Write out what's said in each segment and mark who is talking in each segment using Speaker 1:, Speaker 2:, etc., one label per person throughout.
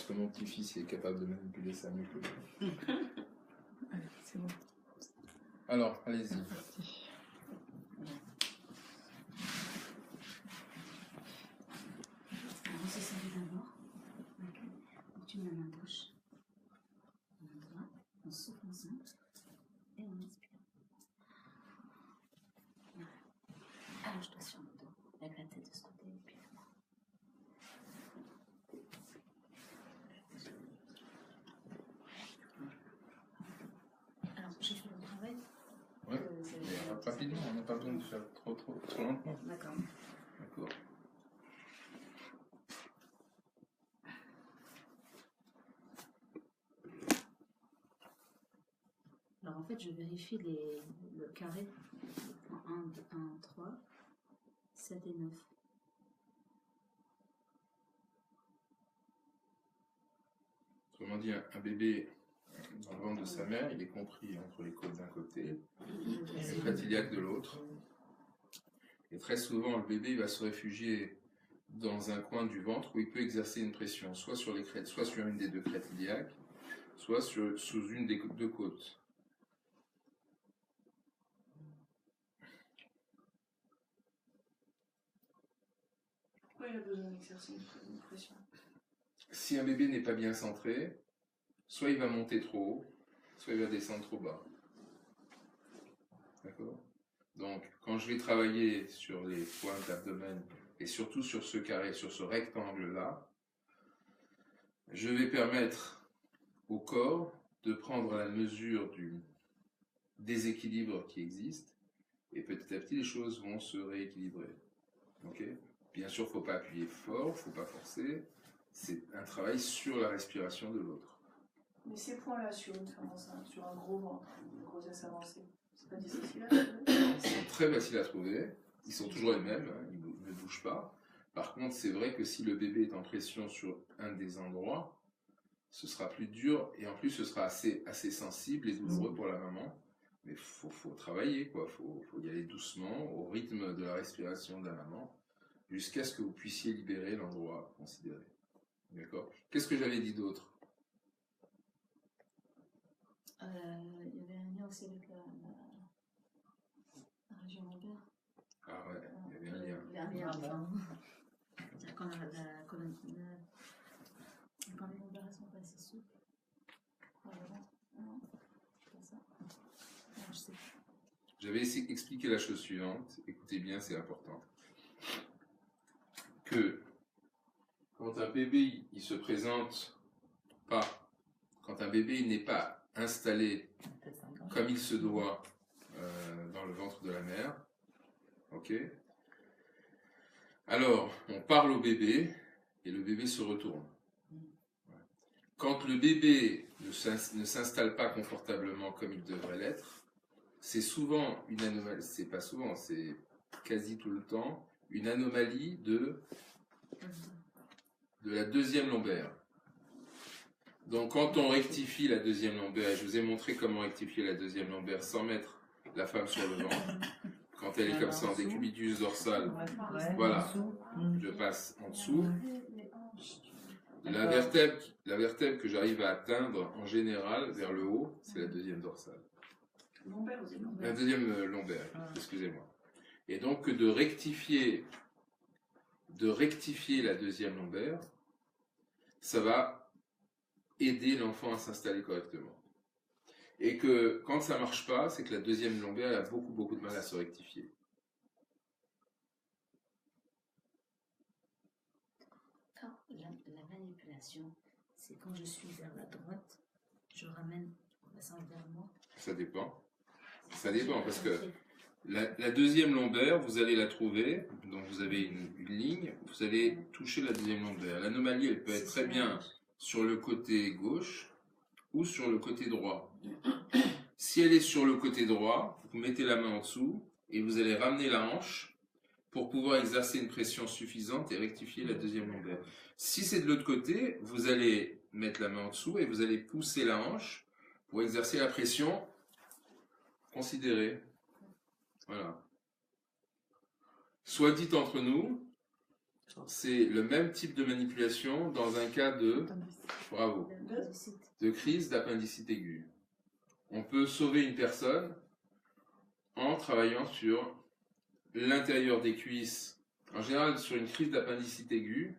Speaker 1: que mon petit-fils est capable de manipuler ça mieux que moi.
Speaker 2: Allez, c'est bon.
Speaker 1: Alors, allez-y.
Speaker 2: C'est parti.
Speaker 3: On se serre d'abord. Donc, tu mets la main gauche. La main droite. On souffle ensemble. Et on inspire. Voilà. Allonge-toi sur le dos. Avec la tête de ce côté et puis là. Alors, je fais le travail.
Speaker 1: Ouais. Mais rapidement, on n'a pas besoin de faire trop lentement.
Speaker 3: D'accord.
Speaker 1: D'accord.
Speaker 3: Alors, en fait, je vérifie le carré. 1, 2, 1, 3, 7 et 9.
Speaker 1: Autrement dit, un bébé dans le ventre de sa mère, il est compris entre les côtes d'un côté et le crétiliaque de l'autre. Et très souvent, le bébé va se réfugier dans un coin du ventre où il peut exercer une pression, soit sur les crêtes, soit sur une des deux crêtes iliaques, soit sous une des deux côtes.
Speaker 2: Pourquoi il a besoin d'exercer une pression?
Speaker 1: Si un bébé n'est pas bien centré, soit il va monter trop haut, soit il va descendre trop bas. D'accord? Donc, quand je vais travailler sur les pointes d'abdomen et surtout sur ce carré, sur ce rectangle-là, je vais permettre au corps de prendre la mesure du déséquilibre qui existe et petit à petit les choses vont se rééquilibrer. Okay? Bien sûr, il ne faut pas appuyer fort, il ne faut pas forcer. C'est un travail sur la respiration de l'autre.
Speaker 2: Mais ces points-là, sur une femme enceinte, sur un gros ventre, une grossesse avancée, c'est pas difficile à trouver?
Speaker 1: Ils sont très faciles à trouver, ils sont toujours les mêmes, hein, ils ne bougent pas. Par contre, c'est vrai que si le bébé est en pression sur un des endroits, ce sera plus dur et en plus ce sera assez sensible et douloureux pour la maman. Mais il faut travailler, quoi. Faut y aller doucement, au rythme de la respiration de la maman, jusqu'à ce que vous puissiez libérer l'endroit considéré. D'accord? Qu'est-ce que j'avais dit d'autre?
Speaker 3: Il y avait un lien aussi avec la région lombaire.
Speaker 1: Ah ouais, il y avait un lien.
Speaker 3: Il y avait un lien, enfin. C'est-à-dire quand la colonne. Quand les lombaires sont pas assez souples. Non, c'est pas ça. Non, je sais.
Speaker 1: J'avais expliqué la chose suivante, écoutez bien, c'est important. Que quand un bébé il se présente pas, quand un bébé il n'est pas installé comme il se doit dans le ventre de la mère, ok? Alors, on parle au bébé et le bébé se retourne. Quand le bébé ne s'installe pas confortablement comme il devrait l'être, c'est souvent une anomalie, c'est pas souvent, c'est quasi tout le temps, une anomalie de la deuxième lombaire. Donc quand on rectifie la deuxième lombaire, et je vous ai montré comment rectifier la deuxième lombaire sans mettre la femme sur le ventre, quand elle est comme ça en décubitus dorsal, voilà, je passe en dessous. La vertèbre que j'arrive à atteindre en général vers le haut, c'est la deuxième dorsale. La deuxième lombaire, excusez-moi. Et donc de rectifier la deuxième lombaire, ça va aider l'enfant à s'installer correctement. Et que quand ça marche pas, c'est que la deuxième lombaire a beaucoup de mal à se rectifier.
Speaker 3: Alors, la manipulation, c'est quand je suis vers la droite, je ramène le bassin vers moi.
Speaker 1: Ça dépend. Ça dépend parce que la deuxième lombaire, vous allez la trouver, donc vous avez une ligne, vous allez toucher la deuxième lombaire. L'anomalie, elle peut être très bien sur le côté gauche ou sur le côté droit. Si elle est sur le côté droit, vous mettez la main en dessous et vous allez ramener la hanche pour pouvoir exercer une pression suffisante et rectifier la deuxième lombaire. Si c'est de l'autre côté, vous allez mettre la main en dessous et vous allez pousser la hanche pour exercer la pression considérée. Voilà. Soit dit entre nous, c'est le même type de manipulation dans un cas de Bravo.
Speaker 3: L'appendicite.
Speaker 1: De crise d'appendicite aiguë. On peut sauver une personne en travaillant sur l'intérieur des cuisses. En général, sur une crise d'appendicite aiguë,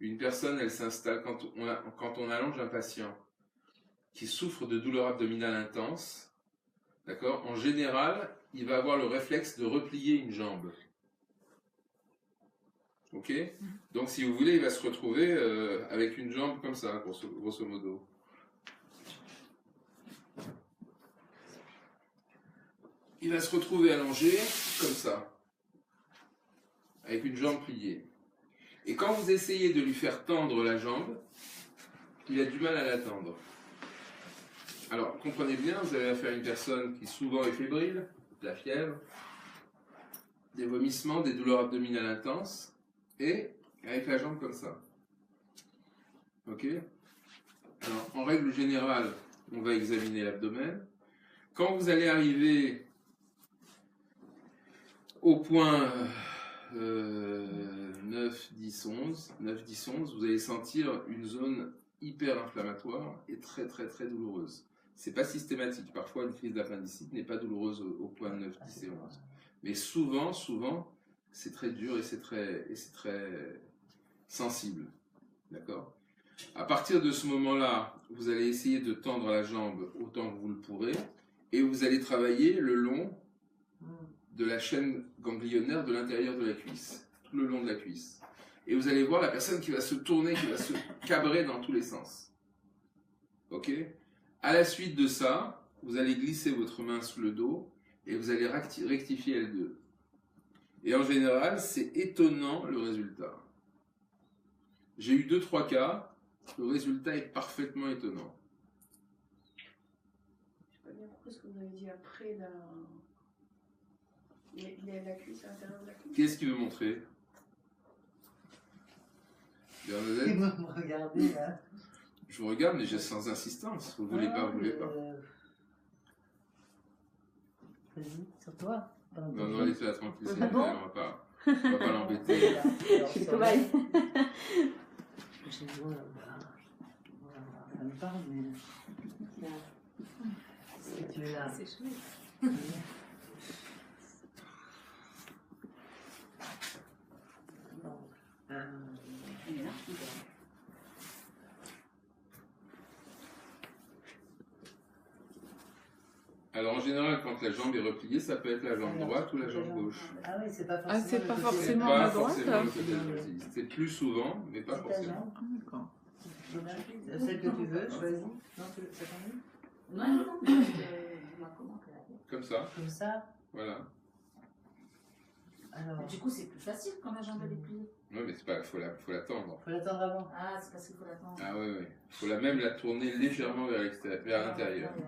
Speaker 1: une personne, elle s'installe quand on allonge un patient qui souffre de douleurs abdominales intenses. D'accord ? En général, il va avoir le réflexe de replier une jambe. Ok ? Donc, si vous voulez, il va se retrouver avec une jambe comme ça, grosso modo. Il va se retrouver allongé comme ça, avec une jambe pliée. Et quand vous essayez de lui faire tendre la jambe, il a du mal à la tendre. Alors, comprenez bien, vous avez affaire à une personne qui souvent est fébrile, de la fièvre, des vomissements, des douleurs abdominales intenses, et avec la jambe comme ça. Ok ? Alors, en règle générale, on va examiner l'abdomen. Quand vous allez arriver au point 9, 10, 11, vous allez sentir une zone hyper inflammatoire et très très très douloureuse. C'est pas systématique. Parfois, une crise d'appendicite n'est pas douloureuse au point 9, 10 et 11. Mais souvent, c'est très dur et c'est très sensible. D'accord ? À partir de ce moment-là, vous allez essayer de tendre la jambe autant que vous le pourrez et vous allez travailler le long de la chaîne ganglionnaire de l'intérieur de la cuisse, tout le long de la cuisse. Et vous allez voir la personne qui va se tourner, qui va se cabrer dans tous les sens. Ok ? À la suite de ça, vous allez glisser votre main sous le dos et vous allez rectifier L2. Et en général, c'est étonnant le résultat. J'ai eu 2-3 cas, le résultat est parfaitement étonnant.
Speaker 2: Je sais pas bien pourquoi ce que vous avez dit après la cuisse, à l'intérieur de la cuisse.
Speaker 1: Qu'est-ce qu'il veut montrer ? Bernadette ?
Speaker 4: Il va me regarder là.
Speaker 1: Je vous regarde, mais j'ai sans insistance. Vous voulez pas, vous voulez pas.
Speaker 4: Vas-y, sur toi.
Speaker 1: Non, laissez-la tranquille, c'est
Speaker 3: Ah bon?
Speaker 1: on va pas l'embêter.
Speaker 3: Je suis cobaye.
Speaker 4: J'ai dit, voilà, ça me parle, mais. Si tu es là.
Speaker 3: C'est chouette.
Speaker 4: Donc,
Speaker 3: Il est là.
Speaker 1: Alors en général, quand la jambe est repliée, ça peut être la jambe droite ou la jambe gauche.
Speaker 4: Ah oui, c'est pas forcément.
Speaker 5: Ah, c'est pas
Speaker 4: le côté-
Speaker 1: C'est
Speaker 5: forcément
Speaker 1: pas
Speaker 5: la droite,
Speaker 1: forcément
Speaker 5: là.
Speaker 1: le côté précis. C'est plus souvent, mais pas
Speaker 4: C'est ta
Speaker 1: forcément.
Speaker 4: jambe.
Speaker 5: Ah, d'accord.
Speaker 4: Celle que tu veux, choisis. Non, ça t'ennuie?
Speaker 3: Non, non, non, mais on m'a commenté la tête.
Speaker 1: Comme ça,
Speaker 4: Comme ça.
Speaker 1: voilà.
Speaker 4: Alors,
Speaker 3: Du coup, c'est plus facile quand la jambe elle est pliée.
Speaker 1: Oui, mais c'est pas, faut la tendre.
Speaker 4: faut l'attendre avant.
Speaker 3: Ah, c'est parce qu'il faut l'attendre.
Speaker 1: Ah oui, oui. Faut même la tourner légèrement vers l'intérieur.
Speaker 3: Ouais.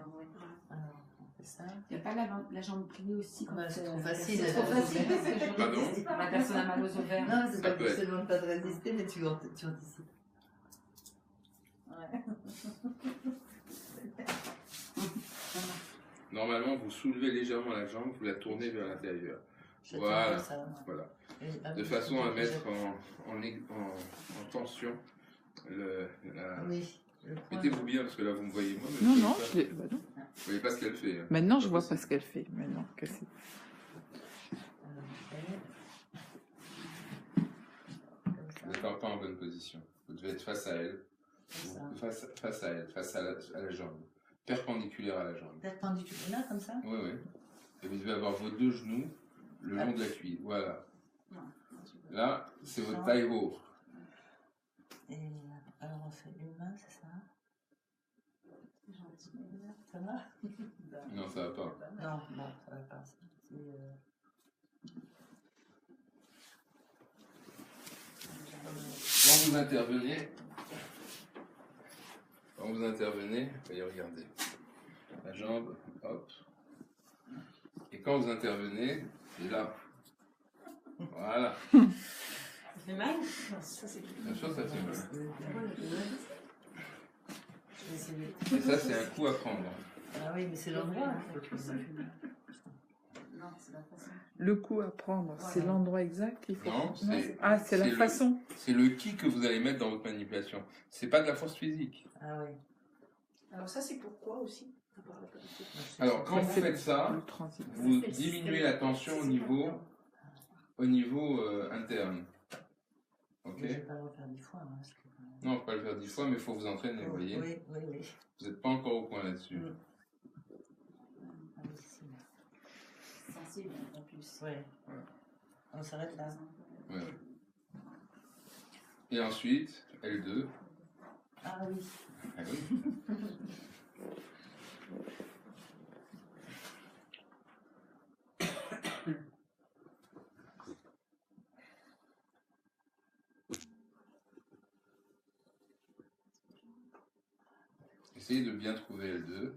Speaker 4: Alors, on fait ça.
Speaker 3: Il n'y a pas la jambe pliée aussi quand
Speaker 4: Bah, c'est trop facile.
Speaker 3: C'est trop facile parce que je
Speaker 1: Pardon?
Speaker 3: résiste pas. La personne a mal aux ovaires.
Speaker 4: Non, c'est
Speaker 1: Ça
Speaker 4: pas
Speaker 1: peut être.
Speaker 4: seulement pas de résister, mais tu anticipes.
Speaker 3: Ouais.
Speaker 1: Normalement, vous soulevez légèrement la jambe, vous la tournez vers l'intérieur.
Speaker 4: Je
Speaker 1: Voilà.
Speaker 4: t'entends ça.
Speaker 1: Voilà.
Speaker 4: Ah
Speaker 1: De
Speaker 4: oui,
Speaker 1: façon à
Speaker 4: j'ai-
Speaker 1: mettre en tension la...
Speaker 4: Oui. le point.
Speaker 1: Mettez-vous bien, parce que là, vous me voyez moi. Mais
Speaker 5: Non,
Speaker 1: vous
Speaker 5: non,
Speaker 1: voyez pas.
Speaker 5: bah non.
Speaker 1: Vous voyez pas ce qu'elle fait. Hein.
Speaker 5: Maintenant, je
Speaker 1: Pas
Speaker 5: vois
Speaker 1: possible.
Speaker 5: pas ce qu'elle fait. Maintenant que c'est.
Speaker 4: Alors, elle. Comme ça.
Speaker 1: Vous n'êtes pas en bonne position. Vous devez être face à elle.
Speaker 4: Comme ça.
Speaker 1: Face à elle, face à la jambe. Perpendiculaire à la jambe.
Speaker 4: Perpendiculaire, comme ça.
Speaker 1: Oui, oui. Et vous devez avoir vos deux genoux le long de la cuisse. Voilà. Là, c'est votre taille haute.
Speaker 4: Et alors, on fait une main, c'est ça? Ça va?
Speaker 1: Non, ça va pas.
Speaker 4: Non, bon, ça va pas.
Speaker 1: Quand vous intervenez, voyez, regardez. La jambe, hop. Et quand vous intervenez, c'est là. Voilà.
Speaker 3: Ça fait mal? Non, ça c'est
Speaker 1: Bien sûr, ça fait mal.
Speaker 4: Je vais essayer.
Speaker 1: Et ça, c'est un coup à prendre.
Speaker 4: Ah oui, mais c'est l'endroit.
Speaker 3: Non, Non, c'est la façon.
Speaker 5: Le coup à prendre, c'est
Speaker 3: Voilà.
Speaker 5: l'endroit exact qu'il faut.
Speaker 1: Non, c'est
Speaker 5: Ah, c'est la
Speaker 1: c'est le-
Speaker 5: façon.
Speaker 1: c'est le qui que vous allez mettre dans votre manipulation. C'est pas de la force physique.
Speaker 4: Ah oui.
Speaker 2: Alors ça, c'est pourquoi aussi?
Speaker 1: Alors, quand vous
Speaker 5: c'est
Speaker 1: faites ça,
Speaker 5: Le transit.
Speaker 1: vous diminuez la tension au niveau interne. Ok?
Speaker 4: Je vais pas le refaire 10 fois. Hein, parce que...
Speaker 1: Non, faut pas le faire 10 fois, mais il faut vous entraîner, vous voyez.
Speaker 4: Oui, oui, oui.
Speaker 1: Vous n'êtes pas encore au point là-dessus.
Speaker 4: Mm. Ah oui, si.
Speaker 3: Sensible en plus.
Speaker 4: Ouais. On s'arrête là.
Speaker 1: Ouais. Et ensuite, L2.
Speaker 4: Ah oui.
Speaker 1: Ah oui. Essayez de bien trouver L2.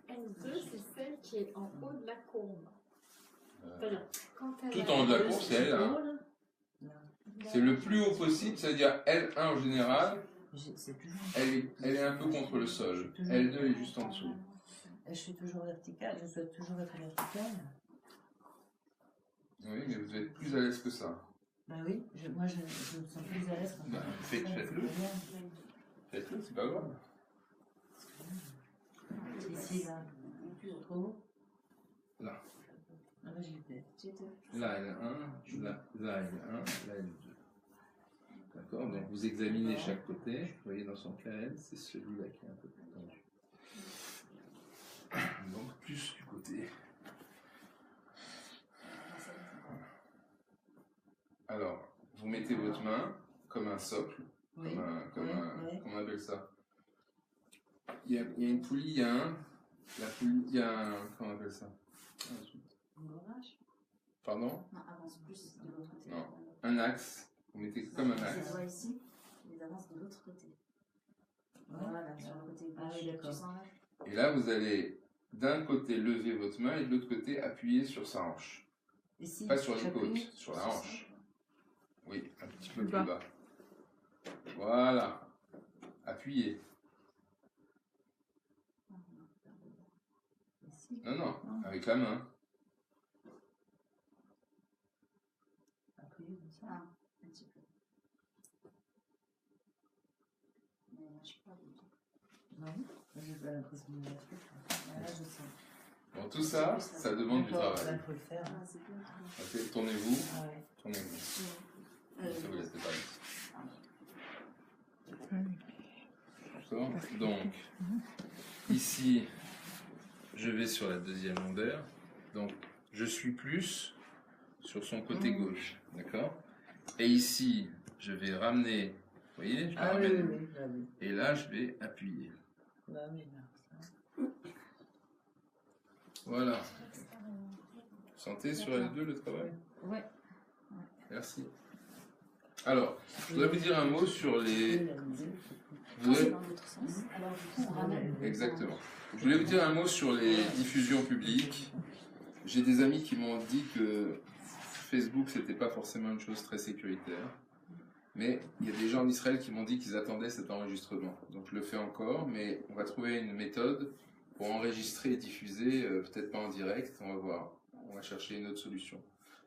Speaker 6: L2, c'est celle qui est en haut de la courbe.
Speaker 1: Euh,
Speaker 6: C'est-à-dire, quand elle
Speaker 1: Tout
Speaker 6: a
Speaker 1: en haut de la
Speaker 6: le
Speaker 1: courbe, c'est L1.
Speaker 6: symbole,
Speaker 4: Non.
Speaker 1: C'est le plus haut possible, c'est-à-dire L1 en général,
Speaker 4: C'est toujours...
Speaker 1: elle est un peu contre le sol. L2 est juste en dessous.
Speaker 4: Je suis toujours verticale, je souhaite toujours être verticale.
Speaker 1: Oui, mais vous êtes plus à l'aise que ça.
Speaker 4: Bah oui, moi je me sens plus à l'aise quand
Speaker 1: Bah,
Speaker 4: je fais ça,
Speaker 1: faites-le.
Speaker 4: c'est bien.
Speaker 1: Faites-le, c'est pas grave.
Speaker 4: Ici, là, trop haut.
Speaker 1: Là.
Speaker 4: Ah bah j'y étais.
Speaker 1: Là, L1, là, L1, là, L2. D'accord? Donc vous examinez chaque côté. Vous voyez dans son cas, L, c'est celui-là qui est un peu plus tendu. Donc plus du côté. Alors, vous mettez votre main comme un socle,
Speaker 4: Oui.
Speaker 1: comment on appelle ça? Il y a une poulie, il y a comment on appelle ça?
Speaker 3: Engrenage.
Speaker 1: Pardon?
Speaker 3: Non, avance plus de l'autre côté.
Speaker 1: Non. Un axe, vous mettez comme un
Speaker 3: Les
Speaker 1: axe.
Speaker 3: doigts ici, ils avancent de l'autre côté. Voilà, sur le côté gauche.
Speaker 4: Ah oui, d'accord.
Speaker 3: Tu sens là?
Speaker 1: Et là, vous allez d'un côté lever votre main et de l'autre côté appuyer sur sa hanche.
Speaker 4: Ici,
Speaker 1: Pas sur les
Speaker 4: j'appuie.
Speaker 1: côtes, sur la hanche. Oui, un petit peu
Speaker 5: Plus
Speaker 1: plus bas. Voilà. Appuyez.
Speaker 4: Ici.
Speaker 1: Non, non, avec la main.
Speaker 4: Appuyez comme ça.
Speaker 3: Ah, un petit peu. Mais je sais pas du tout.
Speaker 4: Non, j'ai pas l'impression de le truc. Là, je sens.
Speaker 1: Bon, tout ça, ça demande du
Speaker 4: D'accord,
Speaker 1: travail.
Speaker 4: là, faut le faire.
Speaker 3: Ah, c'est bien.
Speaker 1: Ok, tournez-vous.
Speaker 4: Ah ouais.
Speaker 1: Tournez-vous. Ça vous laisse pas. D'accord. Donc, ici, je vais sur la deuxième longueur. Donc, je suis plus sur son côté gauche. D'accord. Et ici, je vais ramener. Vous voyez, je la
Speaker 4: Ah oui,
Speaker 1: ramène.
Speaker 4: oui, oui, là, oui.
Speaker 1: Et là, je vais appuyer.
Speaker 4: Là, oui, là, ça.
Speaker 1: Voilà. Vous sentez sur L2 le travail?
Speaker 3: Ouais.
Speaker 1: Merci. Alors, je voudrais vous dire un mot sur les.
Speaker 4: Oui, là, oui.
Speaker 1: je voudrais-
Speaker 3: Dans l'autre sens. Alors, du coup, on ramène.
Speaker 1: Exactement. Je voulais vous dire un mot sur les diffusions publiques. J'ai des amis qui m'ont dit que Facebook, c'était pas forcément une chose très sécuritaire. Mais il y a des gens en Israël qui m'ont dit qu'ils attendaient cet enregistrement. Donc je le fais encore, mais on va trouver une méthode pour enregistrer et diffuser, peut-être pas en direct, on va voir. On va chercher une autre solution.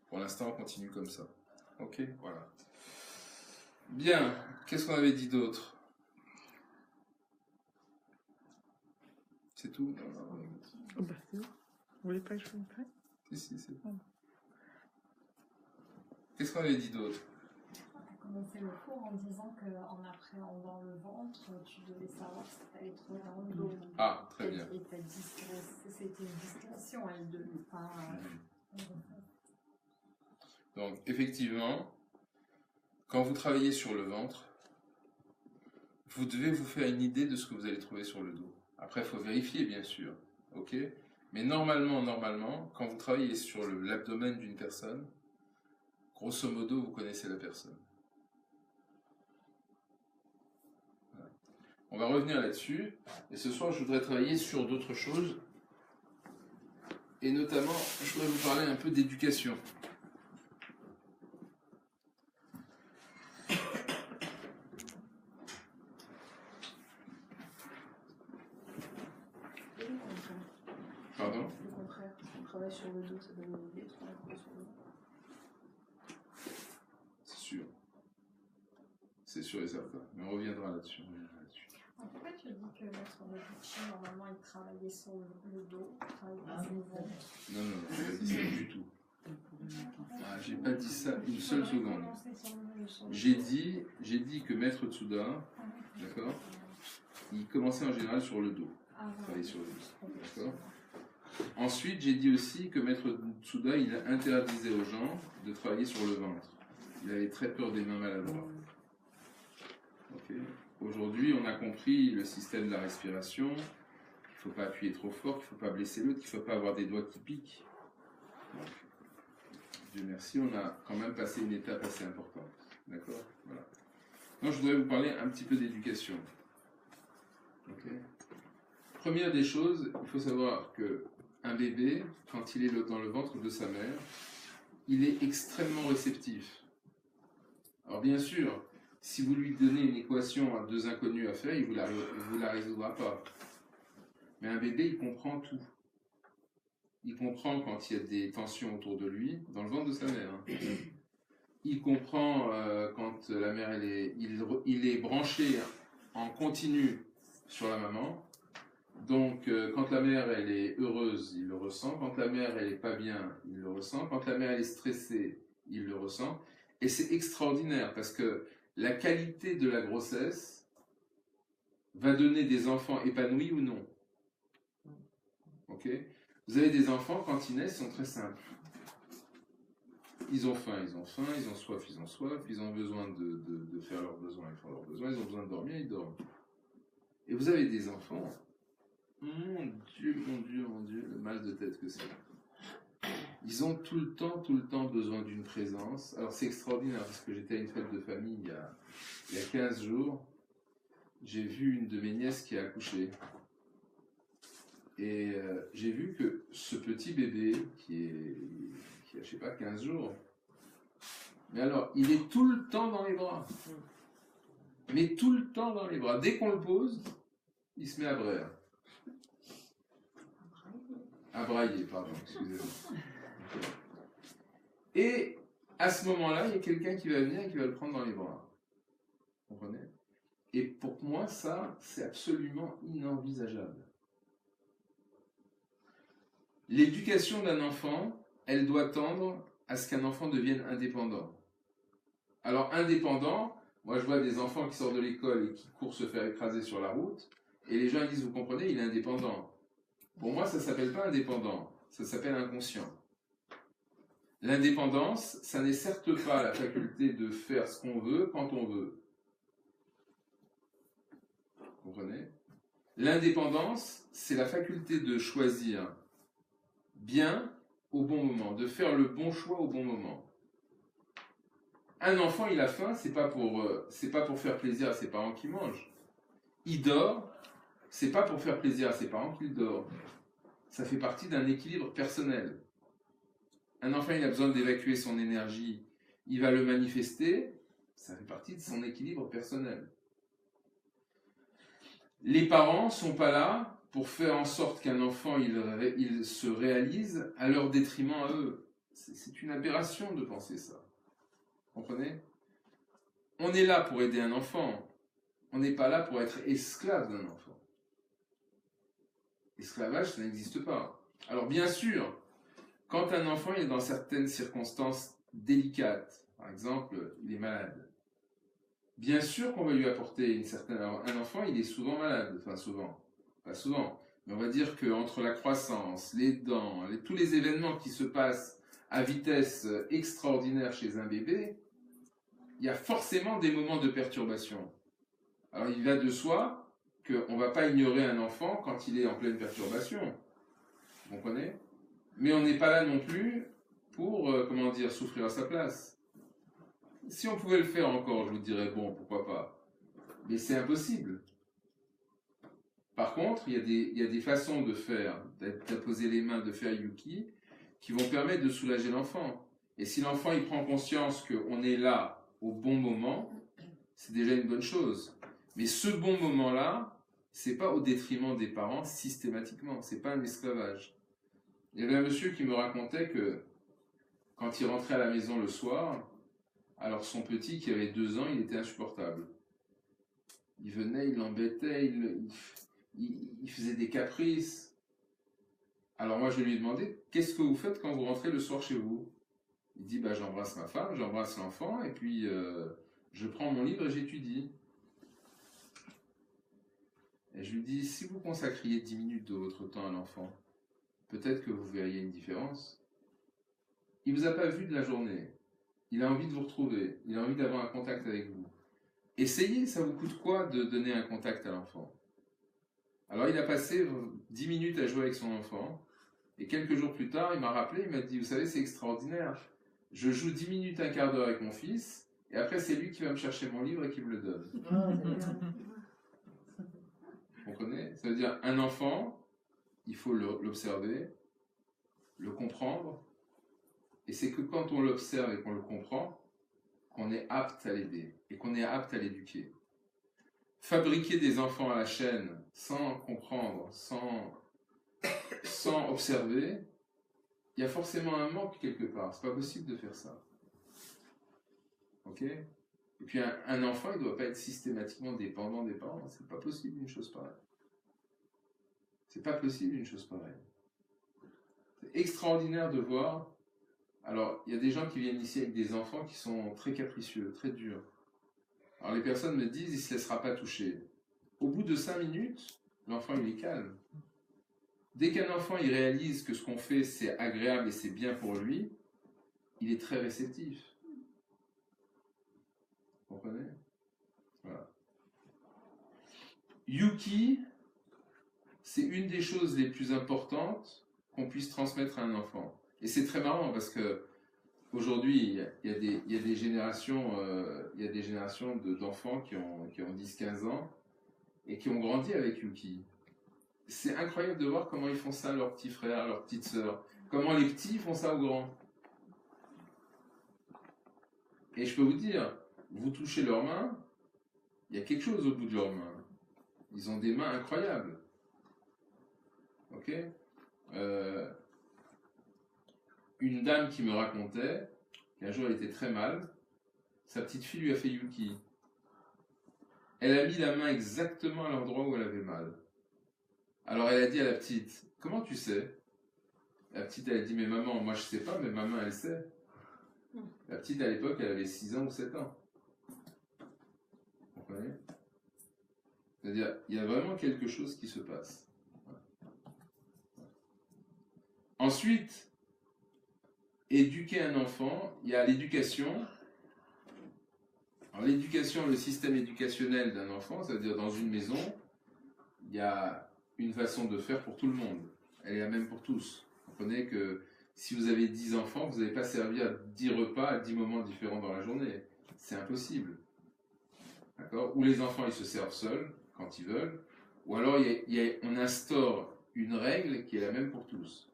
Speaker 1: Pour l'instant, on continue comme ça. Ok, voilà. Bien, qu'est-ce qu'on avait dit d'autre? C'est tout? Non, non, non.
Speaker 5: Oh, bah, c'est bon. Vous voulez pas que je vous le fasse?
Speaker 1: Si, c'est bon. Qu'est-ce qu'on avait dit d'autre?
Speaker 6: On a commencé le cours en disant qu'en appréhendant le ventre, tu devais savoir si tu allais trouver dans le dos.
Speaker 1: Ah, très bien.
Speaker 6: Et t'as dit que c'était une discrétion, elle de pas.
Speaker 1: Donc, effectivement, quand vous travaillez sur le ventre, vous devez vous faire une idée de ce que vous allez trouver sur le dos. Après, il faut vérifier, bien sûr. Ok? Mais normalement, quand vous travaillez sur l'abdomen d'une personne, grosso modo, vous connaissez la personne. Voilà. On va revenir là-dessus. Et ce soir, je voudrais travailler sur d'autres choses. Et notamment, je voudrais vous parler un peu d'éducation.
Speaker 2: Et le contraire.
Speaker 1: Pardon?
Speaker 2: Le contraire. travaille sur le dos, ça donne une idée, sur le dos.
Speaker 1: C'est sûr. C'est sûr et certain. Mais on reviendra là-dessus.
Speaker 6: Pourquoi tu dis que maître de Gucci, normalement, il travaillait sur le dos, il travaillait pas sur le ventre?
Speaker 1: Non, j'ai pas dit ça du tout. Ah, j'ai pas dit ça une seule seconde. J'ai dit que Maître Tsuda, d'accord, il commençait en général sur le dos. Travailler sur le dos. D'accord. Ensuite, j'ai dit aussi que Maître Tsuda, il interdisait aux gens de travailler sur le ventre. Il avait très peur des mains maladroits. Ok. Aujourd'hui, on a compris le système de la respiration, qu'il ne faut pas appuyer trop fort, qu'il ne faut pas blesser l'autre, qu'il ne faut pas avoir des doigts qui piquent. Donc, Dieu merci, on a quand même passé une étape assez importante. D'accord. Voilà. Maintenant, je voudrais vous parler un petit peu d'éducation. Ok. Première des choses, il faut savoir qu'un bébé, quand il est dans le ventre de sa mère, il est extrêmement réceptif. Alors bien sûr, si vous lui donnez une équation à deux inconnus à faire, il ne vous la résoudra pas. Mais un bébé, il comprend tout. Il comprend quand il y a des tensions autour de lui, dans le ventre de sa mère. Hein. Il comprend quand la mère, il est branché en continu sur la maman. Donc, quand la mère, elle est heureuse, il le ressent. Quand la mère, elle est pas bien, il le ressent. Quand la mère, elle est stressée, il le ressent. Et c'est extraordinaire parce que la qualité de la grossesse va donner des enfants épanouis ou non. Ok ? Vous avez des enfants, quand ils naissent, ils sont très simples. Ils ont faim, ils ont soif, ils ont besoin de faire leurs besoins, ils font leurs besoins, ils ont besoin de dormir, ils dorment. Et vous avez des enfants, mon Dieu, le mal de tête que c'est. Ils ont tout le temps besoin d'une présence. Alors c'est extraordinaire parce que j'étais à une fête de famille il y a 15 jours. J'ai vu une de mes nièces qui a accouché. Et j'ai vu que ce petit bébé qui a, je sais pas, 15 jours, mais alors, il est tout le temps dans les bras. Mais tout le temps dans les bras. Dès qu'on le pose, il se met à braire. À brailler, pardon, excusez-moi. Et à ce moment-là, il y a quelqu'un qui va venir et qui va le prendre dans les bras. Vous comprenez ? Et pour moi, ça, c'est absolument inenvisageable. L'éducation d'un enfant, elle doit tendre à ce qu'un enfant devienne indépendant. Alors, indépendant, moi je vois des enfants qui sortent de l'école et qui courent se faire écraser sur la route, et les gens ils disent, vous comprenez, il est indépendant. Pour moi, ça ne s'appelle pas indépendant, ça s'appelle inconscient. L'indépendance, ça n'est certes pas la faculté de faire ce qu'on veut quand on veut. Vous comprenez ? L'indépendance, c'est la faculté de choisir bien au bon moment, de faire le bon choix au bon moment. Un enfant, il a faim, c'est pas pour faire plaisir à ses parents qui mangent. Il dort, c'est pas pour faire plaisir à ses parents qu'il dort. Ça fait partie d'un équilibre personnel. Un enfant, il a besoin d'évacuer son énergie, il va le manifester, ça fait partie de son équilibre personnel. Les parents sont pas là pour faire en sorte qu'un enfant il se réalise à leur détriment à eux. C'est une aberration de penser ça. Vous comprenez ? On est là pour aider un enfant. On n'est pas là pour être esclave d'un enfant. L'esclavage, ça n'existe pas. Alors bien sûr, quand un enfant est dans certaines circonstances délicates, par exemple, il est malade, bien sûr qu'on va lui apporter une certaine... Alors, un enfant, il est souvent malade, enfin souvent, pas souvent, mais on va dire qu'entre la croissance, les dents, tous les événements qui se passent à vitesse extraordinaire chez un bébé, il y a forcément des moments de perturbation. Alors il va de soi qu'on ne va pas ignorer un enfant quand il est en pleine perturbation. Vous comprenez ? Mais on n'est pas là non plus pour, souffrir à sa place. Si on pouvait le faire encore, je vous dirais, bon, pourquoi pas. Mais c'est impossible. Par contre, il y a des façons de faire, d'apposer les mains, de faire Yuki, qui vont permettre de soulager l'enfant. Et si l'enfant il prend conscience qu'on est là au bon moment, c'est déjà une bonne chose. Mais ce bon moment-là, c'est pas au détriment des parents systématiquement, c'est pas un esclavage. Il y avait un monsieur qui me racontait que quand il rentrait à la maison le soir, alors son petit qui avait 2 ans, il était insupportable. Il venait, il l'embêtait, il faisait des caprices. Alors moi je lui ai demandé, qu'est-ce que vous faites quand vous rentrez le soir chez vous? Il dit, bah, j'embrasse ma femme, j'embrasse l'enfant, et puis je prends mon livre et j'étudie. Et je lui dis, si vous consacriez 10 minutes de votre temps à l'enfant, peut-être que vous verriez une différence. Il ne vous a pas vu de la journée. Il a envie de vous retrouver. Il a envie d'avoir un contact avec vous. Essayez, ça vous coûte quoi de donner un contact à l'enfant? Alors il a passé 10 minutes à jouer avec son enfant. Et quelques jours plus tard, il m'a rappelé, il m'a dit, vous savez, c'est extraordinaire. Je joue 10 minutes, un quart d'heure avec mon fils. Et après, c'est lui qui va me chercher mon livre et qui me le donne. Vous comprenez? Ça veut dire, un enfant, il faut l'observer, le comprendre. Et c'est que quand on l'observe et qu'on le comprend, qu'on est apte à l'aider et qu'on est apte à l'éduquer. Fabriquer des enfants à la chaîne sans comprendre, sans observer, il y a forcément un manque quelque part. C'est pas possible de faire ça. Ok? Et puis un enfant, il ne doit pas être systématiquement dépendant des parents. C'est pas possible une chose pareille. C'est pas possible une chose pareille. C'est extraordinaire de voir. Alors, il y a des gens qui viennent ici avec des enfants qui sont très capricieux, très durs. Alors les personnes me disent, il ne se laissera pas toucher. Au bout de 5 minutes, l'enfant il est calme. Dès qu'un enfant il réalise que ce qu'on fait c'est agréable et c'est bien pour lui, il est très réceptif. Vous comprenez? Voilà. Yuki, c'est une des choses les plus importantes qu'on puisse transmettre à un enfant. Et c'est très marrant parce que aujourd'hui, il y a des générations, d'enfants qui ont 10-15 ans et qui ont grandi avec Yuki. C'est incroyable de voir comment ils font ça à leurs petits frères, à leurs petites sœurs. Comment les petits font ça aux grands. Et je peux vous dire, vous touchez leurs mains, il y a quelque chose au bout de leurs mains. Ils ont des mains incroyables. Ok? Une dame qui me racontait qu'un jour elle était très mal, sa petite fille lui a fait Yuki. Elle a mis la main exactement à l'endroit où elle avait mal. Alors elle a dit à la petite, comment tu sais? La petite elle a dit, mais maman, moi je sais pas, mais maman elle sait. La petite à l'époque elle avait 6 ans ou 7 ans. Vous comprenez? C'est-à-dire, il y a vraiment quelque chose qui se passe. Ensuite, éduquer un enfant, il y a l'éducation. Alors l'éducation, le système éducationnel d'un enfant, c'est-à-dire dans une maison, il y a une façon de faire pour tout le monde. Elle est la même pour tous. Vous comprenez que si vous avez 10 enfants, vous n'allez pas servir à 10 repas à 10 moments différents dans la journée. C'est impossible. D'accord? Ou les enfants, ils se servent seuls, quand ils veulent, ou alors on instaure une règle qui est la même pour tous.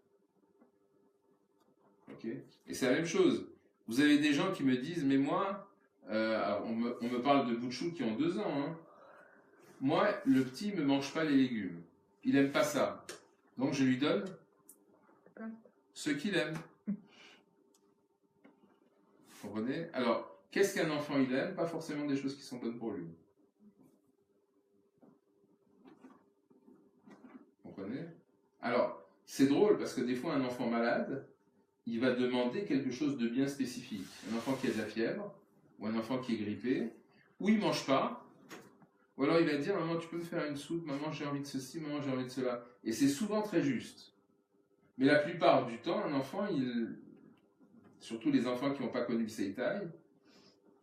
Speaker 1: Ok? Et c'est la même chose. Vous avez des gens qui me disent, mais moi, alors on me parle de Bouchou qui ont 2 ans, hein. Moi, le petit ne me mange pas les légumes. Il n'aime pas ça. Donc je lui donne ce qu'il aime. Vous comprenez? Alors, qu'est-ce qu'un enfant il aime? Pas forcément des choses qui sont bonnes pour lui. Vous comprenez? Alors, c'est drôle parce que des fois un enfant malade, il va demander quelque chose de bien spécifique. Un enfant qui a de la fièvre, ou un enfant qui est grippé, ou il ne mange pas, ou alors il va dire, maman tu peux me faire une soupe, maman j'ai envie de ceci, maman j'ai envie de cela. Et c'est souvent très juste. Mais la plupart du temps, un enfant, surtout les enfants qui n'ont pas connu le Seitai,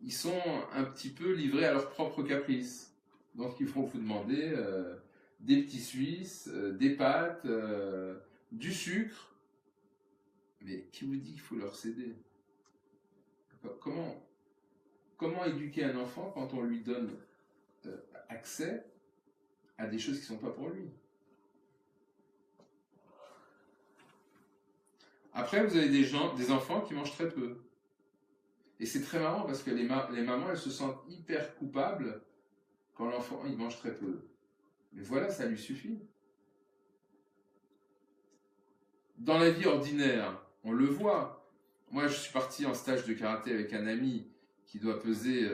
Speaker 1: ils sont un petit peu livrés à leurs propres caprices. Donc ils vont vous demander des petits Suisses, des pâtes, du sucre. Mais qui vous dit qu'il faut leur céder? Comment éduquer un enfant quand on lui donne accès à des choses qui ne sont pas pour lui? Après, vous avez des enfants qui mangent très peu. Et c'est très marrant parce que les mamans, elles se sentent hyper coupables quand l'enfant, il mange très peu. Mais voilà, ça lui suffit. dans la vie ordinaire, on le voit. Moi, je suis parti en stage de karaté avec un ami qui doit peser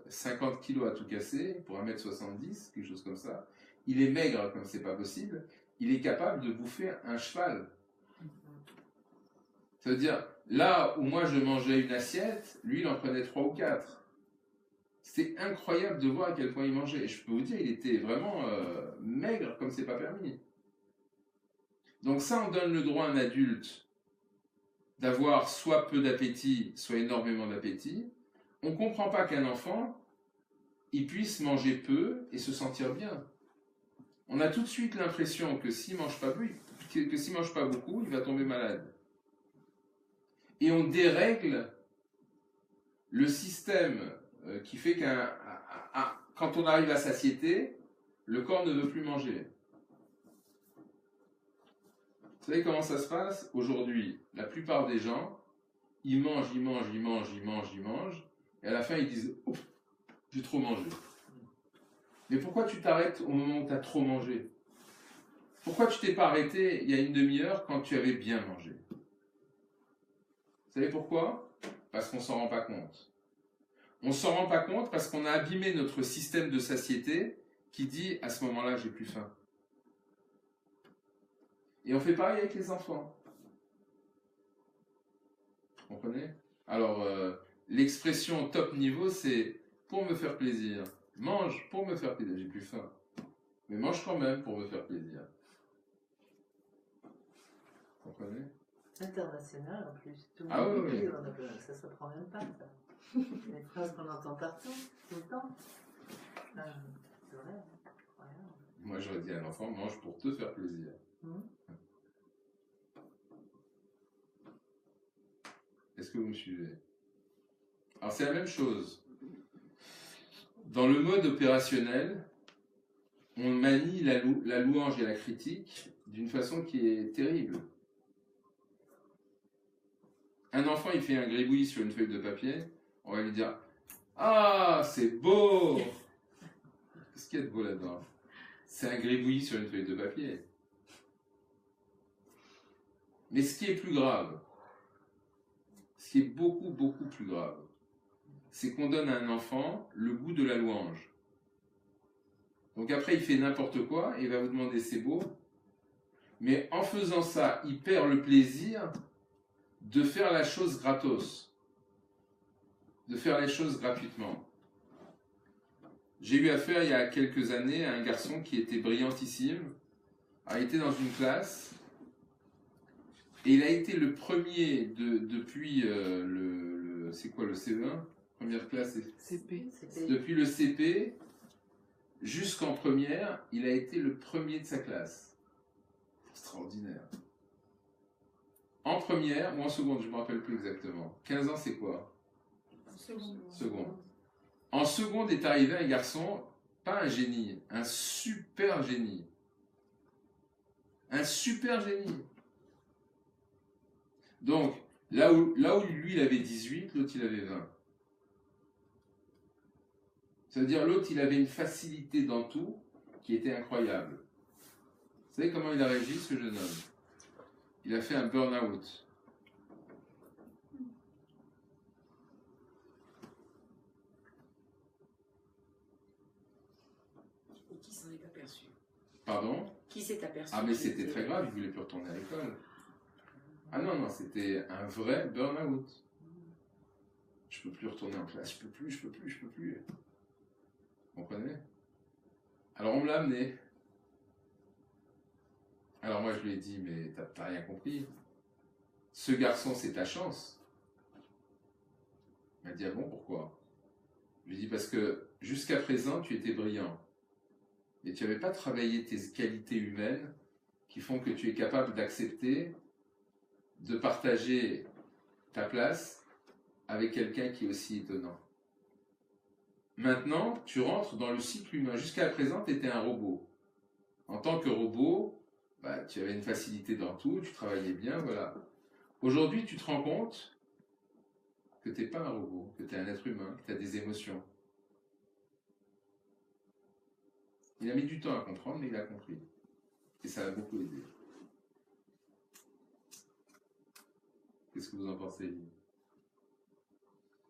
Speaker 1: 50 kilos à tout casser, pour 1m70, quelque chose comme ça. Il est maigre comme c'est pas possible. Il est capable de bouffer un cheval. Ça veut dire, là où moi je mangeais une assiette, lui il en prenait 3 ou 4. C'était incroyable de voir à quel point il mangeait. Et je peux vous dire, il était vraiment maigre comme c'est pas permis. Donc ça, on donne le droit à un adulte d'avoir soit peu d'appétit, soit énormément d'appétit. On ne comprend pas qu'un enfant, il puisse manger peu et se sentir bien. On a tout de suite l'impression que s'il mange pas s'il mange pas beaucoup, il va tomber malade. Et on dérègle le système qui fait quand on arrive à satiété, le corps ne veut plus manger. Vous savez comment ça se passe? Aujourd'hui, la plupart des gens, ils mangent, et à la fin ils disent « Ouf, j'ai trop mangé ». Mais pourquoi tu t'arrêtes au moment où tu as trop mangé? Pourquoi tu t'es pas arrêté il y a une demi-heure quand tu avais bien mangé? Vous savez pourquoi? Parce qu'on s'en rend pas compte. On s'en rend pas compte parce qu'on a abîmé notre système de satiété qui dit à ce moment-là j'ai plus faim. Et on fait pareil avec les enfants. Vous comprenez? Alors, l'expression top niveau, c'est pour me faire plaisir. Mange pour me faire plaisir. J'ai plus faim. Mais mange quand même pour me faire plaisir. Vous comprenez?
Speaker 4: International en plus. Tout le
Speaker 1: Ah
Speaker 4: monde
Speaker 1: oui,
Speaker 4: dit,
Speaker 1: oui.
Speaker 4: ça se prend même pas, ça. Les phrases qu'on entend partout, tout le temps. C'est vrai, incroyable.
Speaker 1: Moi, j'aurais dit à un enfant, mange pour te faire plaisir. Est-ce que vous me suivez? Alors, c'est la même chose. Dans le mode opérationnel, on manie la louange et la critique d'une façon qui est terrible. Un enfant, il fait un gribouillis sur une feuille de papier, on va lui dire « Ah, c'est beau !» Qu'est-ce qu'il y a de beau là-dedans? C'est un gribouillis sur une feuille de papier. Mais ce qui est plus grave, ce qui est beaucoup, beaucoup plus grave, c'est qu'on donne à un enfant le goût de la louange. Donc après, il fait n'importe quoi et il va vous demander « c'est beau ?» Mais en faisant ça, il perd le plaisir de faire la chose gratos, de faire les choses gratuitement. J'ai eu affaire il y a quelques années à un garçon qui était brillantissime, a été dans une classe, et il a été le premier depuis c'est quoi le CE1? Première classe,
Speaker 5: CP.
Speaker 1: depuis le CP jusqu'en première, il a été le premier de sa classe. Extraordinaire. En première ou en seconde, je ne me rappelle plus exactement. 15 ans, c'est quoi? Seconde. En seconde est arrivé un garçon, pas un génie, un super génie. Un super génie. Donc, là où lui, il avait 18, l'autre, il avait 20. Ça veut dire l'autre, il avait une facilité dans tout qui était incroyable. Vous savez comment il a réagi, ce jeune homme? Il a fait un burn-out.
Speaker 7: Et qui s'en est aperçu?
Speaker 1: Pardon?
Speaker 7: Qui s'est aperçu?
Speaker 1: Ah, mais c'était très grave, il ne voulait plus retourner à l'école. Ah non, c'était un vrai burn-out. Je ne peux plus retourner en classe, je peux plus. Vous comprenez? Alors on me l'a amené. Alors moi je lui ai dit, mais t'as rien compris. Ce garçon, c'est ta chance. Il m'a dit, ah bon, pourquoi? Je lui ai dit, parce que jusqu'à présent, tu étais brillant. Et tu n'avais pas travaillé tes qualités humaines qui font que tu es capable d'accepter de partager ta place avec quelqu'un qui est aussi étonnant. Maintenant, tu rentres dans le cycle humain. Jusqu'à présent, tu étais un robot. En tant que robot, tu avais une facilité dans tout, tu travaillais bien, voilà. Aujourd'hui, tu te rends compte que tu n'es pas un robot, que tu es un être humain, que tu as des émotions. Il a mis du temps à comprendre, mais il a compris. Et ça l'a beaucoup aidé. Qu'est-ce que vous en pensez?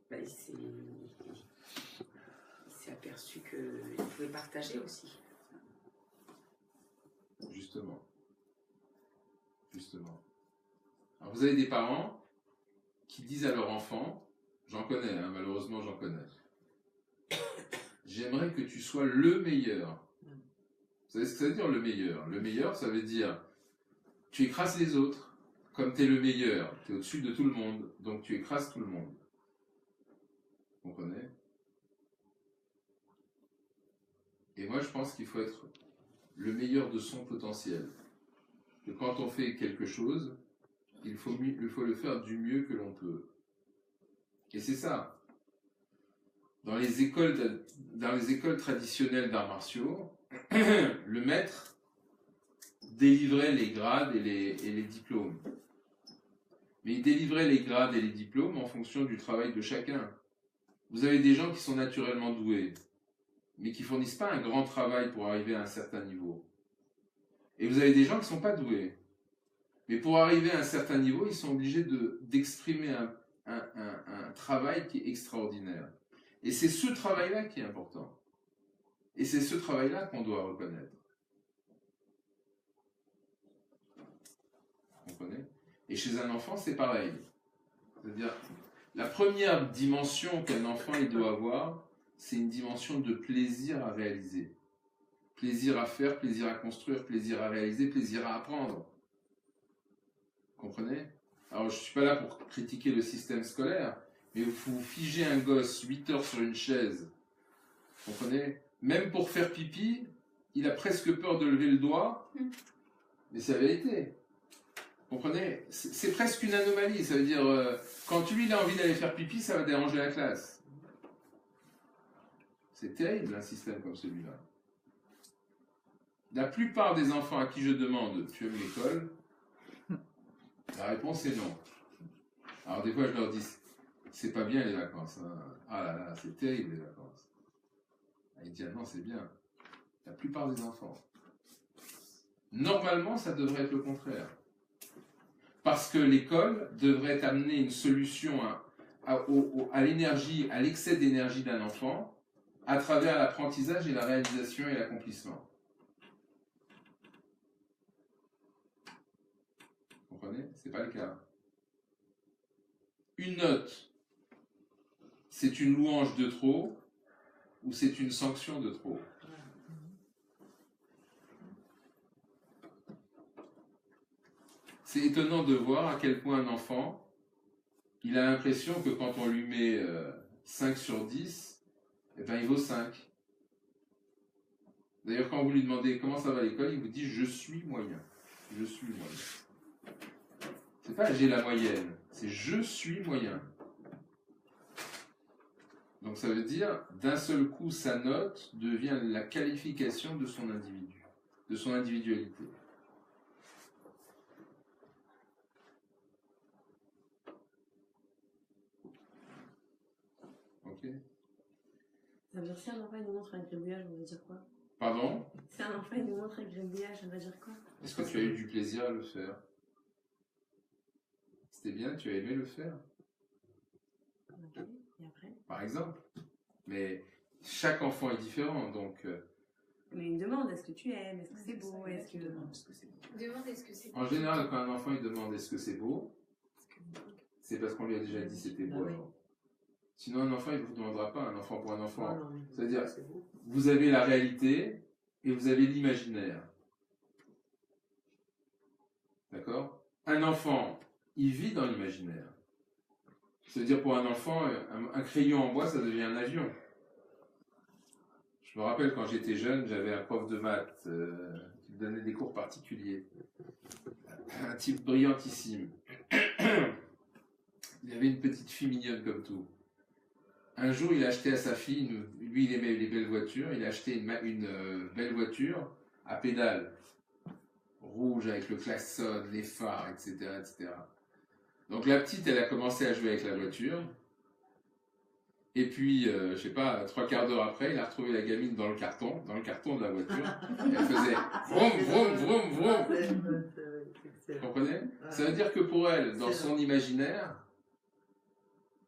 Speaker 7: Bah, il s'est aperçu qu'il pouvait partager aussi.
Speaker 1: Justement. Justement. Alors vous avez des parents qui disent à leur enfant, j'en connais, hein, malheureusement j'en connais, j'aimerais que tu sois le meilleur. Vous savez ce que ça veut dire le meilleur? Le meilleur, ça veut dire tu écrases les autres. Comme tu es le meilleur, tu es au-dessus de tout le monde, donc tu écrases tout le monde. Vous comprenez? Et moi je pense qu'il faut être le meilleur de son potentiel. Que quand on fait quelque chose, il faut le faire du mieux que l'on peut. Et c'est ça. Dans les écoles traditionnelles d'arts martiaux, le maître délivrait les grades et les diplômes. Mais il délivrait les grades et les diplômes en fonction du travail de chacun. Vous avez des gens qui sont naturellement doués, mais qui ne fournissent pas un grand travail pour arriver à un certain niveau. Et vous avez des gens qui ne sont pas doués. Mais pour arriver à un certain niveau, ils sont obligés d'exprimer un travail qui est extraordinaire. Et c'est ce travail-là qui est important. Et c'est ce travail-là qu'on doit reconnaître. Vous comprenez? Et chez un enfant, c'est pareil. C'est-à-dire, la première dimension qu'un enfant il doit avoir, c'est une dimension de plaisir à réaliser. Plaisir à faire, plaisir à construire, plaisir à réaliser, plaisir à apprendre. Vous comprenez? Alors, je ne suis pas là pour critiquer le système scolaire, mais vous figez un gosse 8 heures sur une chaise. Vous comprenez? Même pour faire pipi, il a presque peur de lever le doigt, mais c'est la vérité. Vous comprenez? C'est presque une anomalie. Ça veut dire, quand lui il a envie d'aller faire pipi, ça va déranger la classe. C'est terrible un système comme celui-là. La plupart des enfants à qui je demande « Tu aimes l'école ?» La réponse est non. Alors des fois je leur dis « C'est pas bien les vacances. Hein. Ah là là, c'est terrible les vacances. » Ils disent « Non, c'est bien. » La plupart des enfants. Normalement, ça devrait être le contraire. Parce que l'école devrait amener une solution à l'énergie, à l'excès d'énergie d'un enfant, à travers l'apprentissage et la réalisation et l'accomplissement. Vous comprenez? Ce n'est pas le cas. Une note, c'est une louange de trop ou c'est une sanction de trop? C'est étonnant de voir à quel point un enfant, il a l'impression que quand on lui met 5 sur 10, eh ben, il vaut 5. D'ailleurs, quand vous lui demandez comment ça va à l'école, il vous dit « je suis moyen ». Je suis moyen. C'est pas « j'ai la moyenne », c'est « je suis moyen ». Donc ça veut dire, d'un seul coup, sa note devient la qualification de son individu, de son individualité. Ok.
Speaker 4: Ça veut dire si un enfant il nous montre un gribouillage, on va dire quoi?
Speaker 1: Pardon?
Speaker 4: Si un enfant il nous montre un gribouillage, on va dire quoi?
Speaker 1: Est-ce que tu as eu du plaisir à le faire? C'était bien, tu as aimé le faire?
Speaker 4: Ok, et après?
Speaker 1: Par exemple. Mais chaque enfant est différent, donc...
Speaker 4: Mais il me demande, est-ce que tu aimes? Est-ce que c'est beau? Est-ce que...
Speaker 6: Demande est-ce que c'est
Speaker 1: En général, quand un enfant il demande est-ce que c'est beau, c'est parce qu'on lui a déjà dit c'était beau
Speaker 4: Ah oui.
Speaker 1: avant. Sinon, un enfant, il ne vous demandera pas, un enfant pour un enfant.
Speaker 4: Ah non, mais
Speaker 1: C'est-à-dire,
Speaker 4: c'est beau.
Speaker 1: vous avez la réalité et vous avez l'imaginaire. D'accord? Un enfant, il vit dans l'imaginaire. C'est-à-dire, pour un enfant, un crayon en bois, ça devient un avion. Je me rappelle quand j'étais jeune, j'avais un prof de maths qui me donnait des cours particuliers. Un type brillantissime. Il avait une petite fille mignonne comme tout. Un jour, il a acheté à sa fille, lui il aimait les belles voitures, il a acheté une belle voiture à pédales, rouge avec le klaxon, les phares, etc., etc. Donc la petite, elle a commencé à jouer avec la voiture. Et puis, je sais pas, 3/4 d'heure après, il a retrouvé la gamine dans le carton de la voiture. Et elle faisait vroom, vroom, vroom, vroom.
Speaker 4: C'est
Speaker 1: Vous comprenez?
Speaker 4: Ouais.
Speaker 1: Ça veut dire que pour elle, dans
Speaker 4: C'est
Speaker 1: son imaginaire,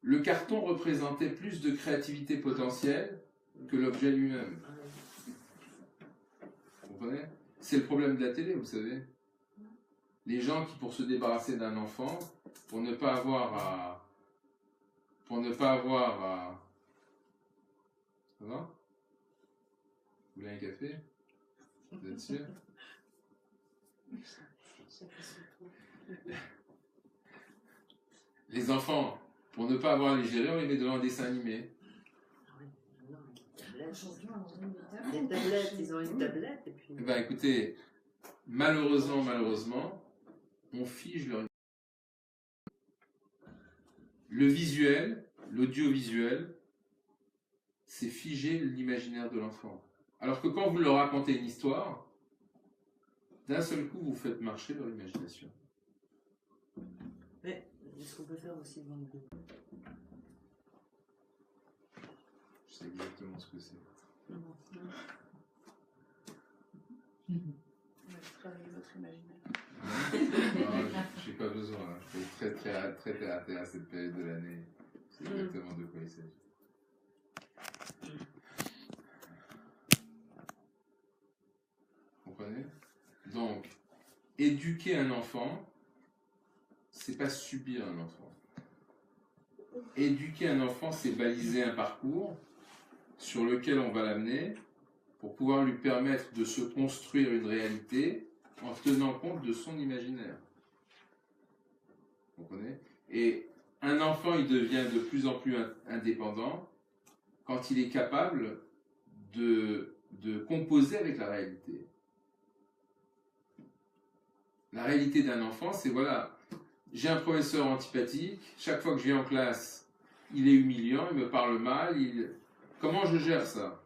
Speaker 1: le carton représentait plus de créativité potentielle que l'objet lui-même. Vous comprenez? C'est le problème de la télé, vous savez. Les gens qui, pour se débarrasser d'un enfant, pour ne pas avoir à... Ça va? Vous voulez un café? Vous êtes sûr? Les enfants, pour ne pas avoir à les gérer, on les met devant un dessin animé.
Speaker 4: Non, mais
Speaker 6: Aujourd'hui, on a une
Speaker 4: les tablettes, ils ont une tablette et puis.
Speaker 1: Eh ben, écoutez, malheureusement, on fige leur... Le visuel, l'audiovisuel, c'est figer l'imaginaire de l'enfant. Alors que quand vous leur racontez une histoire, d'un seul coup, vous faites marcher leur imagination.
Speaker 4: Mais ce qu'on peut faire aussi dans le groupe.
Speaker 1: Je sais exactement ce que c'est.
Speaker 2: Ouais, travaillez votre imaginaire.
Speaker 1: J'ai pas besoin, hein. Je suis très terre à terre à cette période de l'année. C'est exactement de quoi il s'agit. Vous comprenez? Donc, éduquer un enfant, c'est pas subir un enfant. Éduquer un enfant, c'est baliser un parcours sur lequel on va l'amener pour pouvoir lui permettre de se construire une réalité en tenant compte de son imaginaire. Vous comprenez? Et un enfant, il devient de plus en plus indépendant quand il est capable de composer avec la réalité. La réalité d'un enfant, c'est voilà, j'ai un professeur antipathique, chaque fois que je viens en classe, il est humiliant, il me parle mal, comment je gère ça?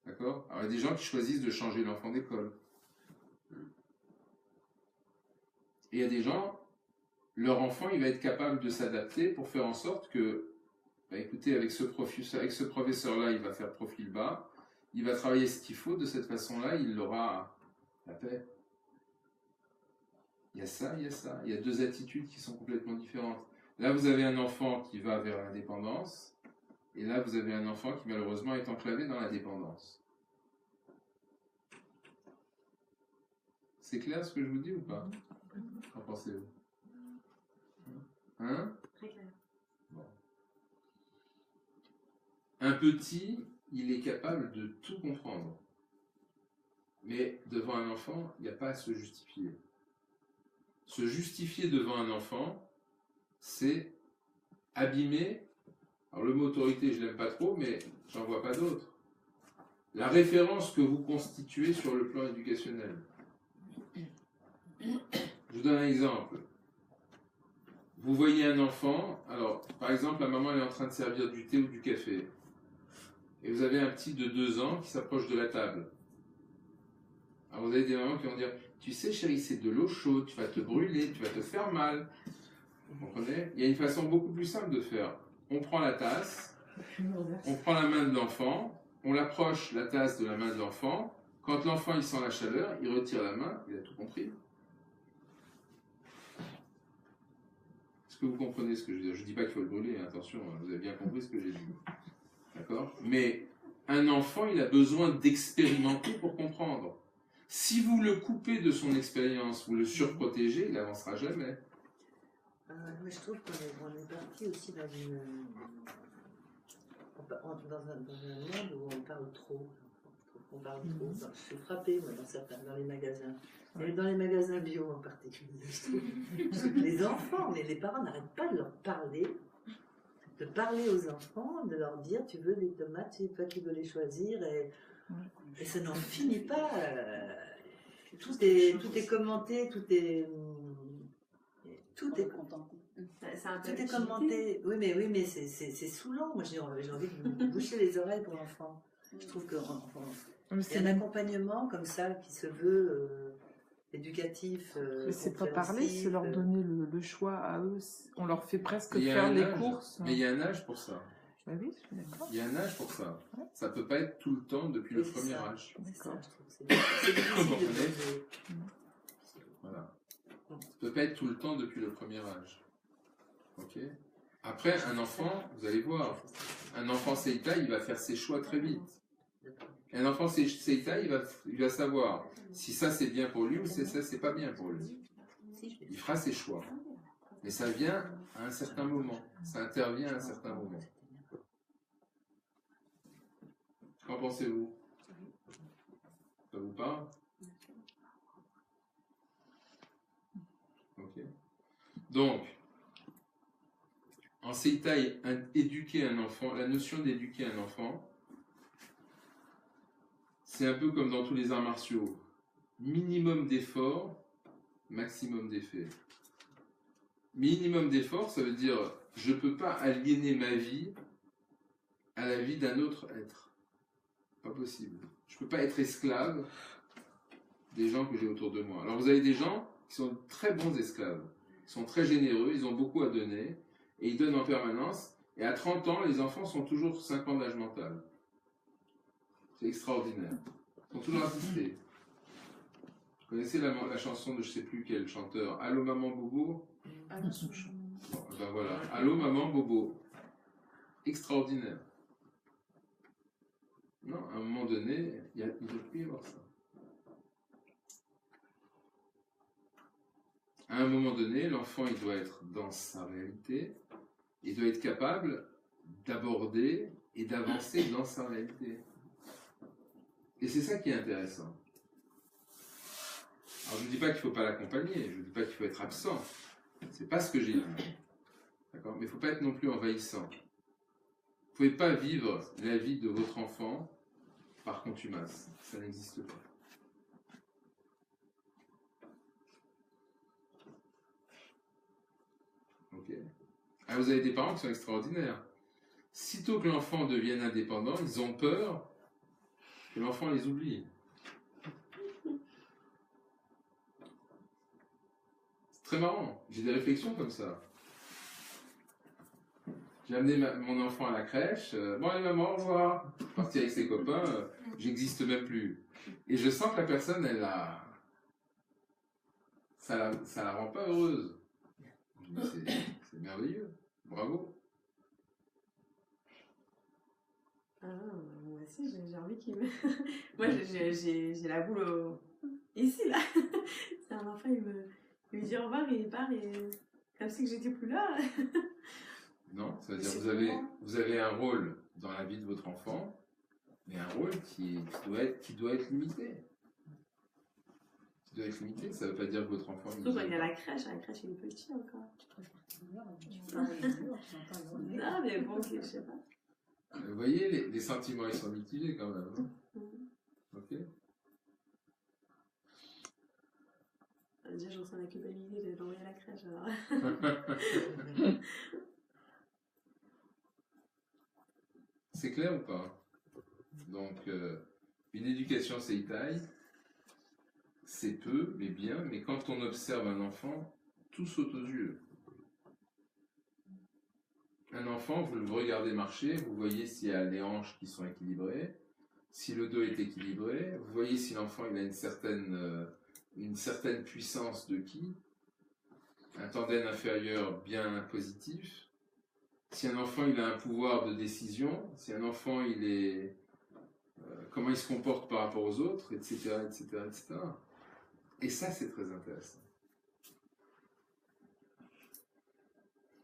Speaker 1: D'accord? Alors il y a des gens qui choisissent de changer l'enfant d'école. Et il y a des gens, leur enfant, il va être capable de s'adapter pour faire en sorte que, bah, écoutez, avec ce professeur-là, il va faire profil bas, il va travailler ce qu'il faut, de cette façon-là, il aura la paix. Il y a ça, il y a ça. Il y a deux attitudes qui sont complètement différentes. Là, vous avez un enfant qui va vers l'indépendance, et là, vous avez un enfant qui, malheureusement, est enclavé dans la dépendance. C'est clair ce que je vous dis ou pas? Qu'en pensez-vous? Hein?
Speaker 3: Très clair.
Speaker 1: Bon. Un petit, il est capable de tout comprendre. Mais devant un enfant, il n'y a pas à se justifier. Se justifier devant un enfant, c'est abîmer. Alors le mot autorité, je ne l'aime pas trop, mais j'en vois pas d'autre. La référence que vous constituez sur le plan éducationnel. Je vous donne un exemple. Vous voyez un enfant, alors par exemple la maman elle est en train de servir du thé ou du café, et vous avez un petit de 2 ans qui s'approche de la table. Alors vous avez des mamans qui vont dire, tu sais chérie, c'est de l'eau chaude, tu vas te brûler, tu vas te faire mal. Vous comprenez? Il y a une façon beaucoup plus simple de faire. On prend la tasse, on prend la main de l'enfant, on l'approche la tasse de la main de l'enfant. Quand l'enfant il sent la chaleur, il retire la main, il a tout compris. Est-ce que vous comprenez ce que je veux dire? Je ne dis pas qu'il faut le brûler, attention, vous avez bien compris ce que j'ai dit. D'accord? Mais un enfant, il a besoin d'expérimenter pour comprendre. Si vous le coupez de son expérience, vous le surprotégez, il n'avancera jamais.
Speaker 4: Mais je trouve qu'on est parti aussi dans un monde où on parle trop. On parle trop. Je suis frappée, moi, dans les magasins. Et dans les magasins bio en particulier. Je trouve que les enfants, mais les parents n'arrêtent pas de leur parler. De parler aux enfants, de leur dire tu veux des tomates, c'est toi qui veux les choisir. Et ça n'en finit pas. Tout est commenté, tout est
Speaker 3: content.
Speaker 4: tout est commenté. Oui, mais c'est saoulant. Moi, j'ai envie de me boucher les oreilles pour l'enfant. Je trouve qu'il y a un accompagnement comme ça qui se veut éducatif.
Speaker 5: Mais c'est pas parler, c'est leur donner le choix à eux. On leur fait presque
Speaker 1: Il y a
Speaker 5: faire
Speaker 1: un
Speaker 5: les
Speaker 1: âge,
Speaker 5: courses.
Speaker 1: Mais il y a un âge pour ça.
Speaker 5: Bah oui, je suis d'accord.
Speaker 1: Il y a un âge pour ça. Ça ne peut pas être tout le temps depuis le premier âge.
Speaker 4: C'est ça, je trouve. C'est difficile de poser.
Speaker 1: Voilà. répète tout le temps depuis le premier âge. Ok. Après, un enfant, vous allez voir, un enfant Seitai, il va faire ses choix très vite. Et un enfant Seitai, il va savoir si ça c'est bien pour lui ou si ça c'est pas bien pour lui. Il fera ses choix. Mais ça vient à un certain moment. Ça intervient à un certain moment. Qu'en pensez-vous? Ça vous parle? Ok. Donc, en Seitai, éduquer un enfant, la notion d'éduquer un enfant, c'est un peu comme dans tous les arts martiaux. Minimum d'effort, maximum d'effet. Minimum d'effort, ça veut dire je ne peux pas aliéner ma vie à la vie d'un autre être. Pas possible. Je ne peux pas être esclave des gens que j'ai autour de moi. Alors vous avez des gens qui sont de très bons esclaves. Ils sont très généreux, ils ont beaucoup à donner, et ils donnent en permanence. Et à 30 ans, les enfants sont toujours 5 ans d'âge mental. C'est extraordinaire. Ils sont toujours assistés. Vous connaissez la chanson de je ne sais plus quel chanteur, Allô maman Bobo? Bon, ben voilà, Allô maman Bobo. Extraordinaire. Non, à un moment donné, il ne peut plus y avoir ça. À un moment donné, l'enfant, il doit être dans sa réalité, il doit être capable d'aborder et d'avancer dans sa réalité. Et c'est ça qui est intéressant. Alors je ne dis pas qu'il ne faut pas l'accompagner, je ne dis pas qu'il faut être absent. C'est pas ce que j'ai dit. D'accord ? Mais il ne faut pas être non plus envahissant. Vous ne pouvez pas vivre la vie de votre enfant par contumace. Ça n'existe pas. Ok. Alors vous avez des parents qui sont extraordinaires. Sitôt que l'enfant devienne indépendant, ils ont peur que l'enfant les oublie. C'est très marrant. J'ai des réflexions comme ça. J'ai amené mon enfant à la crèche. Bon, allez maman, au revoir. Parti avec ses copains. J'existe même plus. Et je sens que la personne, ça la rend pas heureuse. Je me dis, c'est merveilleux. Bravo.
Speaker 8: Ah, moi aussi, j'ai envie qu'il me... Moi, j'ai la boule ici, là. C'est un enfant, il me dit au revoir et il part et... Comme si que j'étais plus là.
Speaker 1: Non, ça veut dire que vous avez un rôle dans la vie de votre enfant, mais un rôle qui doit être limité. Qui doit être limité, ça ne veut pas dire que votre enfant...
Speaker 8: Surtout quand il est à la crèche il est petit encore.
Speaker 3: Tu te partir
Speaker 8: Non, mais bon, je sais pas.
Speaker 1: Vous voyez, les sentiments, ils sont mitigés quand même. Hein. Ok.
Speaker 8: Déjà, je ressens la culpabilité de l'envoyer à la crèche, alors.
Speaker 1: C'est clair ou pas? Donc, une éducation Seitai, c'est peu, mais bien, mais quand on observe un enfant, tout saute aux yeux. Un enfant, vous le regardez marcher, vous voyez s'il y a les hanches qui sont équilibrées, si le dos est équilibré, vous voyez si l'enfant il a une certaine puissance de ki, un tandem inférieur bien positif. Si un enfant il a un pouvoir de décision, si un enfant il est comment il se comporte par rapport aux autres, etc., etc., etc. Et ça c'est très intéressant.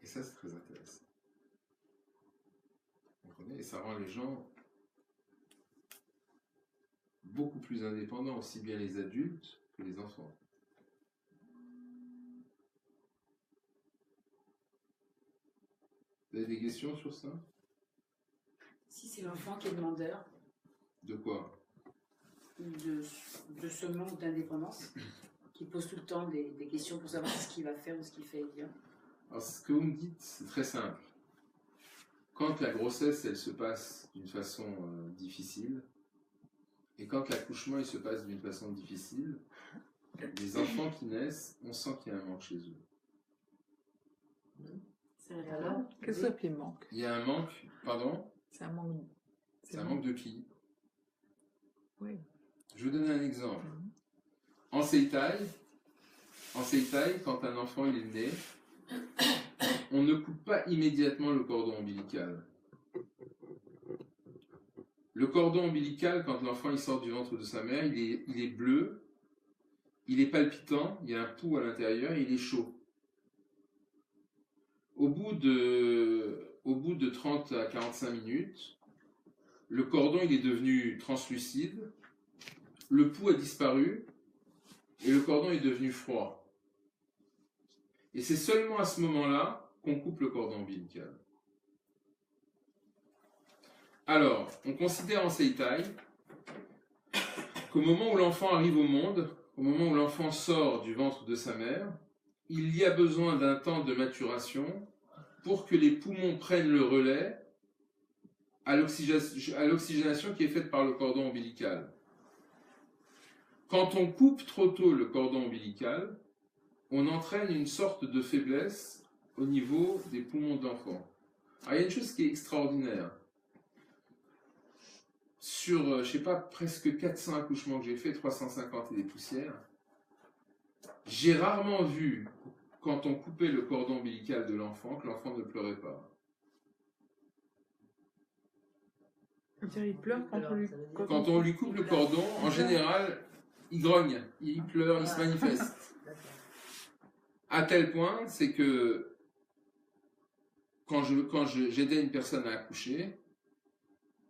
Speaker 1: Et ça c'est très intéressant. Vous comprenez ? Et ça rend les gens beaucoup plus indépendants, aussi bien les adultes que les enfants. Vous avez des questions sur ça?
Speaker 7: Si c'est l'enfant qui est demandeur
Speaker 1: De quoi?
Speaker 7: de ce manque d'indépendance, qui pose tout le temps des questions pour savoir ce qu'il va faire ou ce qu'il fait bien.
Speaker 1: Alors, ce que vous me dites, c'est très simple. Quand la grossesse, elle se passe d'une façon difficile, et quand l'accouchement, il se passe d'une façon difficile, les enfants qui naissent, on sent qu'il y a un manque chez eux.
Speaker 8: C'est alors.
Speaker 5: Qu'est-ce qui manque?
Speaker 1: Il y a un manque, pardon?
Speaker 5: C'est un manque.
Speaker 1: C'est un manque de qui?
Speaker 5: Oui.
Speaker 1: Je vais vous donner un exemple. En Seitai, en Seitai, quand un enfant il est né, on ne coupe pas immédiatement le cordon ombilical. Le cordon ombilical, quand l'enfant il sort du ventre de sa mère, il est bleu, il est palpitant, il y a un pouls à l'intérieur et il est chaud. Au bout de 30 à 45 minutes, le cordon il est devenu translucide, le pouls a disparu et le cordon est devenu froid. Et c'est seulement à ce moment-là qu'on coupe le cordon ombilical. Alors, on considère en Seitai qu'au moment où l'enfant arrive au monde, au moment où l'enfant sort du ventre de sa mère, il y a besoin d'un temps de maturation pour que les poumons prennent le relais à l'oxygénation qui est faite par le cordon ombilical. Quand on coupe trop tôt le cordon ombilical, on entraîne une sorte de faiblesse au niveau des poumons de l'enfant. Alors, il y a une chose qui est extraordinaire. Sur, je sais pas, presque 400 accouchements que j'ai fait, 350 et des poussières, j'ai rarement vu, quand on coupait le cordon ombilical de l'enfant, que l'enfant ne pleurait pas.
Speaker 5: Il pleure
Speaker 1: Quand on lui coupe le cordon, en général, il grogne, il pleure, il se manifeste. À tel point, c'est que quand j'aidais une personne à accoucher,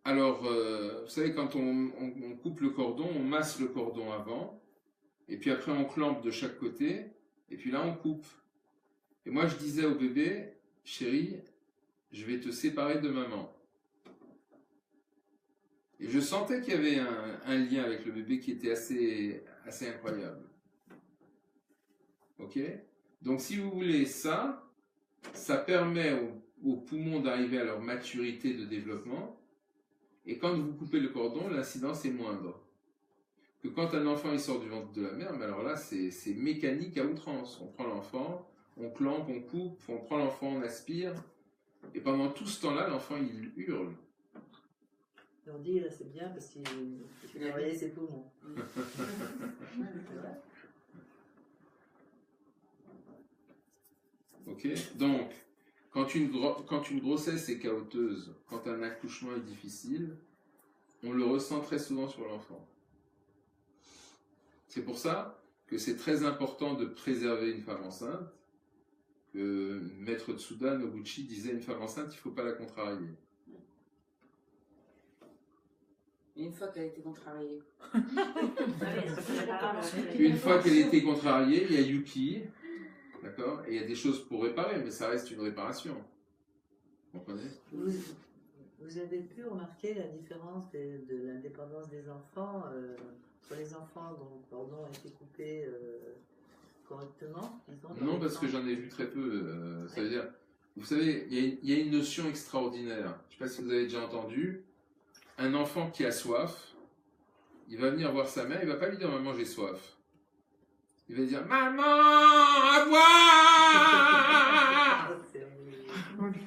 Speaker 1: alors, vous savez, quand on coupe le cordon, on masse le cordon avant, et puis après on clampe de chaque côté, et puis là on coupe. Et moi je disais au bébé, chérie, je vais te séparer de maman. Et je sentais qu'il y avait un lien avec le bébé qui était assez incroyable. Ok? Donc si vous voulez ça permet aux poumons d'arriver à leur maturité de développement. Et quand vous coupez le cordon, l'incidence est moindre. Que quand un enfant il sort du ventre de la mère, mais alors là c'est mécanique à outrance. On prend l'enfant, on clampe, on coupe, on prend l'enfant, on aspire. Et pendant tout ce temps-là, l'enfant il hurle.
Speaker 4: On dit là c'est bien parce qu'il a travaillé ses poumons.
Speaker 1: Ok, donc quand une grossesse est chaoteuse, quand un accouchement est difficile, on le ressent très souvent sur l'enfant. C'est pour ça que c'est très important de préserver une femme enceinte. Que Maître Tsuda Noguchi disait une femme enceinte, il ne faut pas la contrarier.
Speaker 7: Et une fois qu'elle a été contrariée.
Speaker 1: Une fois qu'elle a été contrariée, il y a Yuki. D'accord? Et il y a des choses pour réparer, mais ça reste une réparation. Vous comprenez?
Speaker 4: Vous avez pu remarquer la différence de l'indépendance des enfants sur les enfants dont le cordon a été coupé correctement?
Speaker 1: Non, parce que j'en ai vu très peu. Ça veut dire, vous savez, il y a une notion extraordinaire. Je ne sais pas si vous avez déjà entendu. Un enfant qui a soif, il va venir voir sa mère, il ne va pas lui dire « Maman, j'ai soif ». Il va dire « Maman, à boire !»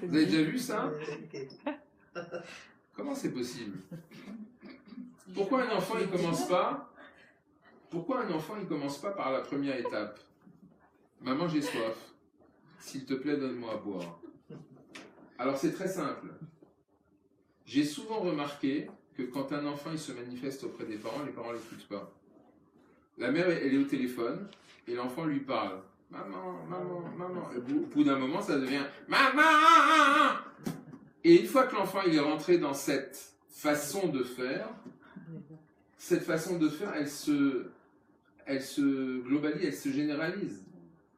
Speaker 1: Vous avez déjà vu ça? Comment c'est possible? Pourquoi un enfant il commence pas? Pourquoi un enfant il commence pas par la première étape? Maman, j'ai soif. S'il te plaît, donne-moi à boire. Alors c'est très simple. J'ai souvent remarqué que quand un enfant il se manifeste auprès des parents, les parents l'écoutent pas. La mère, elle est au téléphone et l'enfant lui parle. Maman, maman, maman. Et au bout d'un moment, ça devient maman. Et une fois que l'enfant il est rentré dans cette façon de faire, elle se globalise, elle se généralise.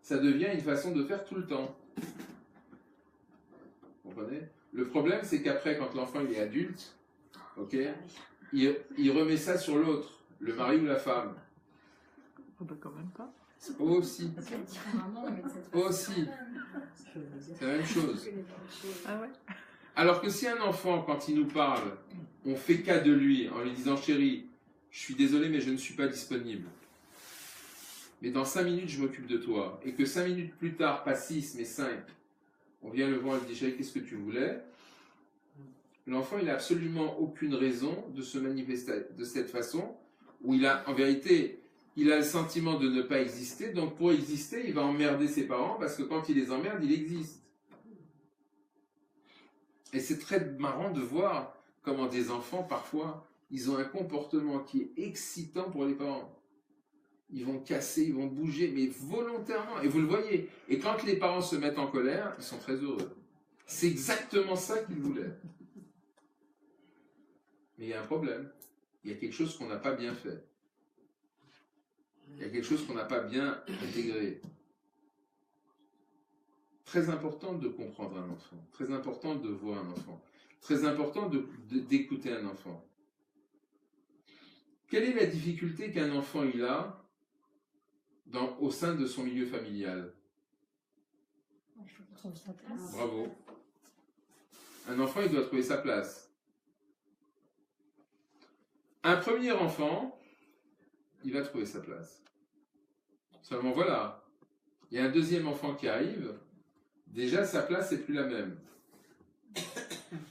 Speaker 1: Ça devient une façon de faire tout le temps. Vous comprenez? Le problème, c'est qu'après, quand l'enfant il est adulte, ok, il remet ça sur l'autre, le mari ou la femme.
Speaker 5: Bah quand même pas.
Speaker 1: Aussi. Aussi. C'est la même chose.
Speaker 5: Ah ouais.
Speaker 1: Alors que si un enfant, quand il nous parle, on fait cas de lui en lui disant « Chérie, je suis désolé, mais je ne suis pas disponible. Mais dans 5 minutes, je m'occupe de toi. » Et que 5 minutes plus tard, pas 6, mais 5, on vient le voir et lui dit « Chérie, qu'est-ce que tu voulais ?» L'enfant, il n'a absolument aucune raison de se manifester de cette façon, où il a, en vérité, il a le sentiment de ne pas exister, donc pour exister, il va emmerder ses parents, parce que quand il les emmerde, il existe. Et c'est très marrant de voir comment des enfants, parfois, ils ont un comportement qui est excitant pour les parents. Ils vont casser, ils vont bouger, mais volontairement, et vous le voyez. Et quand les parents se mettent en colère, ils sont très heureux. C'est exactement ça qu'ils voulaient. Mais il y a un problème. Il y a quelque chose qu'on n'a pas bien fait. Il y a quelque chose qu'on n'a pas bien intégré. Très important de comprendre un enfant. Très important de voir un enfant. Très important d'écouter un enfant. Quelle est la difficulté qu'un enfant il a au sein de son milieu familial?
Speaker 6: Il faut qu'il trouve sa place.
Speaker 1: Bravo. Un enfant, il doit trouver sa place. Un premier enfant, il va trouver sa place. Seulement voilà, il y a un deuxième enfant qui arrive, déjà sa place n'est plus la même.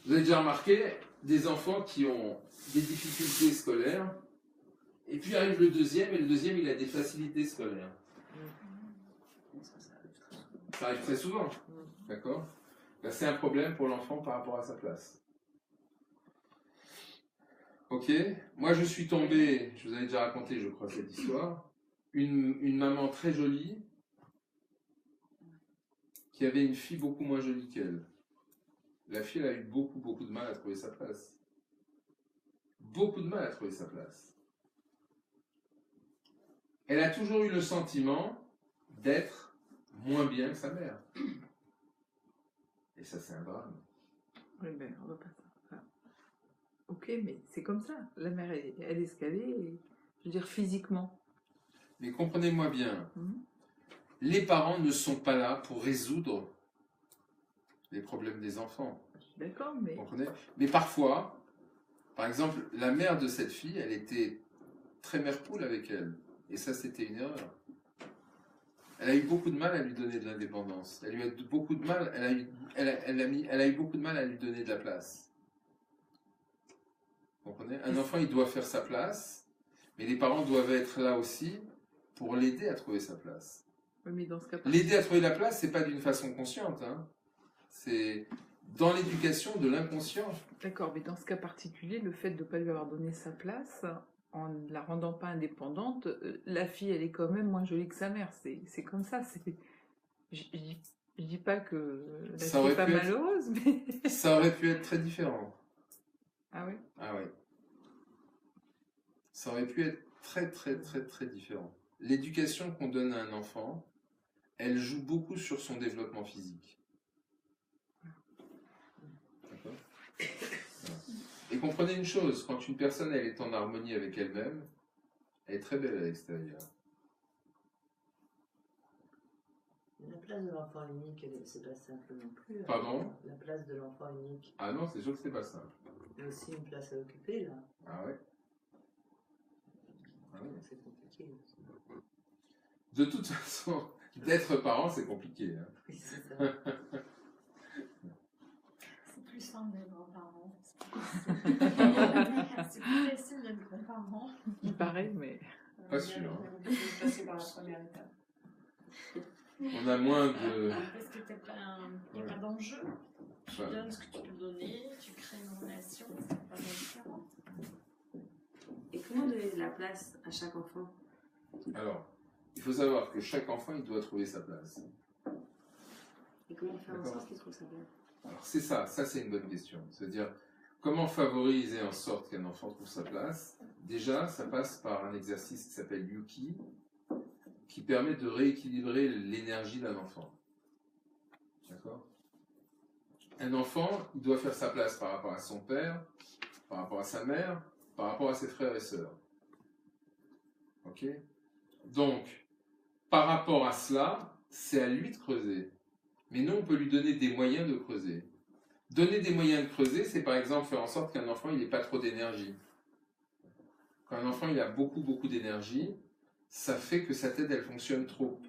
Speaker 1: Vous avez déjà remarqué des enfants qui ont des difficultés scolaires, et puis arrive le deuxième, et le deuxième il a des facilités scolaires. Ça arrive très souvent, d'accord? Ben, c'est un problème pour l'enfant par rapport à sa place. Ok? Moi je suis tombé, je vous avais déjà raconté je crois cette histoire, une maman très jolie qui avait une fille beaucoup moins jolie qu'elle. La fille elle a eu beaucoup de mal à trouver sa place. Beaucoup de mal à trouver sa place. Elle a toujours eu le sentiment d'être moins bien que sa mère. Et ça, c'est un drame.
Speaker 5: Oui, ben, on va pas ça. Enfin, ok, mais c'est comme ça. La mère, elle est ce qu'elle est, et, je veux dire, physiquement.
Speaker 1: Mais comprenez-moi bien,
Speaker 5: Mhm.
Speaker 1: les parents ne sont pas là pour résoudre les problèmes des enfants.
Speaker 5: D'accord, mais...
Speaker 1: Vous comprenez? Mais parfois, par exemple, la mère de cette fille, elle était très mère-poule avec elle. Et ça, c'était une erreur. Elle a eu beaucoup de mal à lui donner de l'indépendance. Elle a eu beaucoup de mal, elle a eu beaucoup de mal à lui donner de la place. Vous comprenez? Un enfant, il doit faire sa place, mais les parents doivent être là aussi pour l'aider à trouver sa place.
Speaker 5: Oui, mais dans ce cas
Speaker 1: L'aider à trouver la place, c'est pas d'une façon consciente. Hein. C'est dans l'éducation de l'inconscient.
Speaker 5: D'accord, mais dans ce cas particulier, le fait de ne pas lui avoir donné sa place, en ne la rendant pas indépendante, la fille, elle est quand même moins jolie que sa mère. C'est comme ça. Je dis pas que la
Speaker 1: Ça
Speaker 5: fille
Speaker 1: aurait
Speaker 5: n'est pas
Speaker 1: pu être-
Speaker 5: malheureuse, mais...
Speaker 1: Ça aurait pu être très différent.
Speaker 5: Ah oui?
Speaker 1: Ah oui. Ça aurait pu être très différent. L'éducation qu'on donne à un enfant, elle joue beaucoup sur son développement physique. D'accord? Voilà. Et comprenez une chose, quand une personne elle est en harmonie avec elle-même, elle est très belle à l'extérieur.
Speaker 4: La place de l'enfant unique, c'est pas simple non plus.
Speaker 1: Pardon?
Speaker 4: La place de l'enfant unique,
Speaker 1: Ah non, c'est sûr que c'est pas simple.
Speaker 4: il y a aussi une place à occuper là.
Speaker 1: Ah ouais? Ah oui.
Speaker 4: C'est compliqué.
Speaker 1: De toute façon, d'être parent, c'est compliqué. Hein.
Speaker 4: Oui, c'est ça.
Speaker 6: C'est plus simple d'être grand-parent.
Speaker 1: Pardon?
Speaker 6: C'est plus facile d'être grand-parent.
Speaker 5: Il paraît, mais...
Speaker 1: Pas sûr.
Speaker 2: On est obligé de passer par la première étape.
Speaker 1: On a moins de...
Speaker 6: Parce que il n'y a pas d'enjeu. Tu
Speaker 1: Ouais.
Speaker 6: donnes ce que tu peux donner, tu crées une relation, c'est pas différent.
Speaker 8: Et comment donner de la place à chaque enfant?
Speaker 1: Alors, il faut savoir que chaque enfant, il doit trouver sa place.
Speaker 8: Et comment faire en
Speaker 1: D'accord.
Speaker 8: sorte qu'il trouve sa place?
Speaker 1: Alors c'est ça c'est une bonne question. C'est-à-dire, comment favoriser en sorte qu'un enfant trouve sa place? Déjà, ça passe par un exercice qui s'appelle Yuki, qui permet de rééquilibrer l'énergie d'un enfant. D'accord? Un enfant, il doit faire sa place par rapport à son père, par rapport à sa mère, par rapport à ses frères et sœurs. Ok? Donc, par rapport à cela, c'est à lui de creuser. Mais nous, on peut lui donner des moyens de creuser. Donner des moyens de creuser, c'est par exemple faire en sorte qu'un enfant n'ait pas trop d'énergie. Quand un enfant il a beaucoup d'énergie, ça fait que sa tête elle fonctionne trop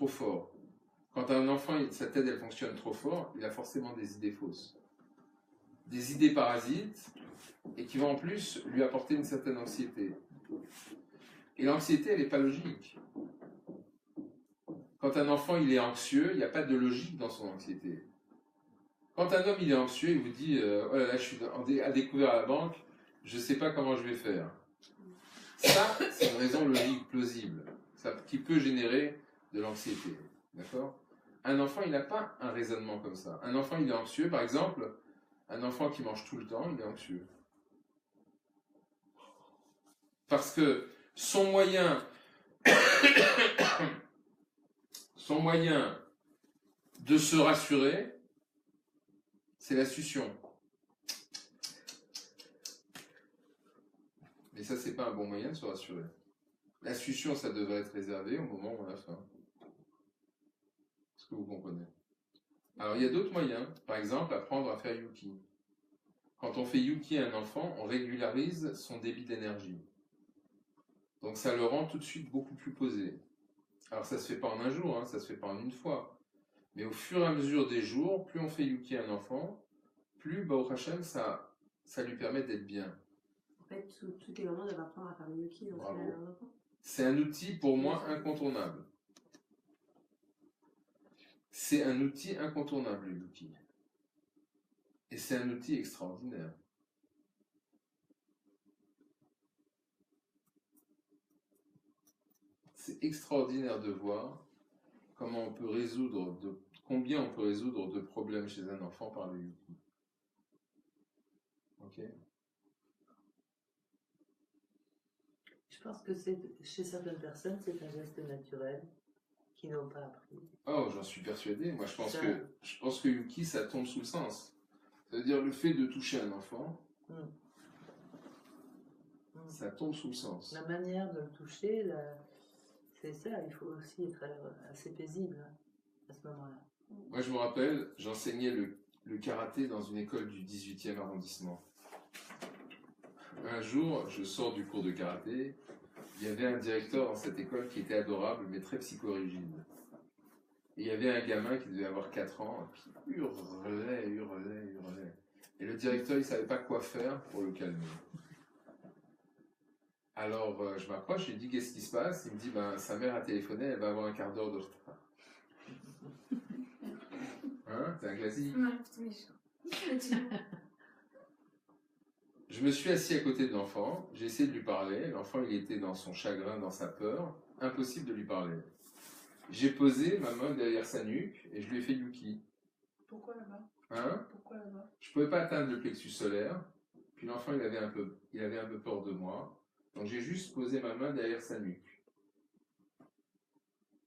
Speaker 1: fort. Quand un enfant, sa tête elle fonctionne trop fort, il a forcément des idées fausses. Des idées parasites et qui vont en plus lui apporter une certaine anxiété. Et l'anxiété, elle n'est pas logique. Quand un enfant il est anxieux, il n'y a pas de logique dans son anxiété. Quand un homme il est anxieux, il vous dit oh là là, je suis à découvert à la banque, je ne sais pas comment je vais faire. Ça, c'est une raison logique plausible, qui peut générer de l'anxiété. D'accord? Un enfant, il n'a pas un raisonnement comme ça. Un enfant, il est anxieux, par exemple, un enfant qui mange tout le temps, il est anxieux. Parce que son moyen de se rassurer, c'est la succion. Mais ça, c'est pas un bon moyen de se rassurer. La succion, ça devrait être réservé au moment où on a faim. Est-ce que vous comprenez? Alors, il y a d'autres moyens. Par exemple, apprendre à faire Yuki. Quand on fait Yuki à un enfant, on régularise son débit d'énergie. Donc, ça le rend tout de suite beaucoup plus posé. Alors, ça se fait pas en un jour, hein, ça se fait pas en une fois. Mais au fur et à mesure des jours, plus on fait Yuki à un enfant, plus, Baruch Hashem, ça lui permet d'être bien.
Speaker 8: En fait, tout est vraiment d'apprendre à faire le Yuki.
Speaker 1: Bravo. C'est un outil pour moi incontournable. C'est un outil incontournable, le Yuki. Et c'est un outil extraordinaire. C'est extraordinaire de voir combien on peut résoudre de problèmes chez un enfant par le Yuki. Ok?
Speaker 4: Je pense que chez certaines personnes, c'est un geste naturel qui n'ont pas appris.
Speaker 1: Oh, j'en suis persuadé. Moi, je pense que Yuki, ça tombe sous le sens. C'est-à-dire le fait de toucher un enfant, ça tombe sous le sens.
Speaker 4: La manière de le toucher, c'est ça. Il faut aussi être assez paisible à ce moment-là.
Speaker 1: Moi, je me rappelle, j'enseignais le karaté dans une école du 18e arrondissement. Un jour, je sors du cours de karaté. Il y avait un directeur dans cette école qui était adorable, mais très psychorigide. Et il y avait un gamin qui devait avoir 4 ans, qui hurlait. Et le directeur, il ne savait pas quoi faire pour le calmer. Alors, je m'approche, je lui dis, qu'est-ce qui se passe? Il me dit, sa mère a téléphoné, elle va avoir un quart d'heure de retard. Hein? C'est un classique. Je me suis assis à côté de l'enfant, j'ai essayé de lui parler. L'enfant, il était dans son chagrin, dans sa peur. Impossible de lui parler. J'ai posé ma main derrière sa nuque et je lui ai fait Yuki.
Speaker 2: Pourquoi là-bas?
Speaker 1: Hein?
Speaker 2: Pourquoi là-bas?
Speaker 1: Je ne pouvais pas atteindre le plexus solaire. Puis l'enfant, il avait un peu peur de moi. Donc j'ai juste posé ma main derrière sa nuque.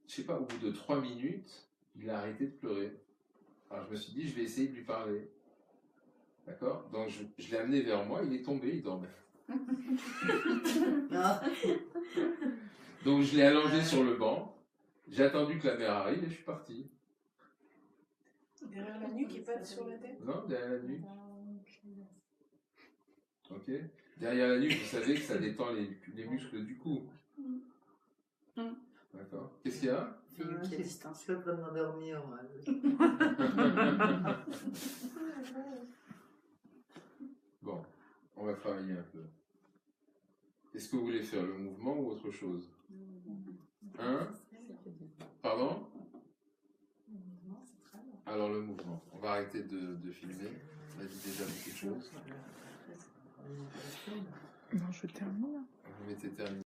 Speaker 1: Je sais pas, au bout de 3 minutes, il a arrêté de pleurer. Alors je me suis dit, je vais essayer de lui parler. D'accord? Donc je l'ai amené vers moi, il est tombé, il dormait. Donc je l'ai allongé sur le banc. J'ai attendu que la mère arrive et je suis parti.
Speaker 2: Derrière la nuque et pas sur la tête?
Speaker 1: Non, derrière la nuque. Ok? Derrière la nuque, vous savez que ça détend les muscles du cou. D'accord? Qu'est-ce qu'il y a?
Speaker 4: Je suis en train de m'endormir, moi.
Speaker 1: Bon, on va travailler un peu. Est-ce que vous voulez faire le mouvement ou autre chose? Hein? Pardon? Alors le mouvement. On va arrêter de filmer. On a dit déjà beaucoup de choses.
Speaker 5: Non, je termine.
Speaker 1: Vous mettez terminé.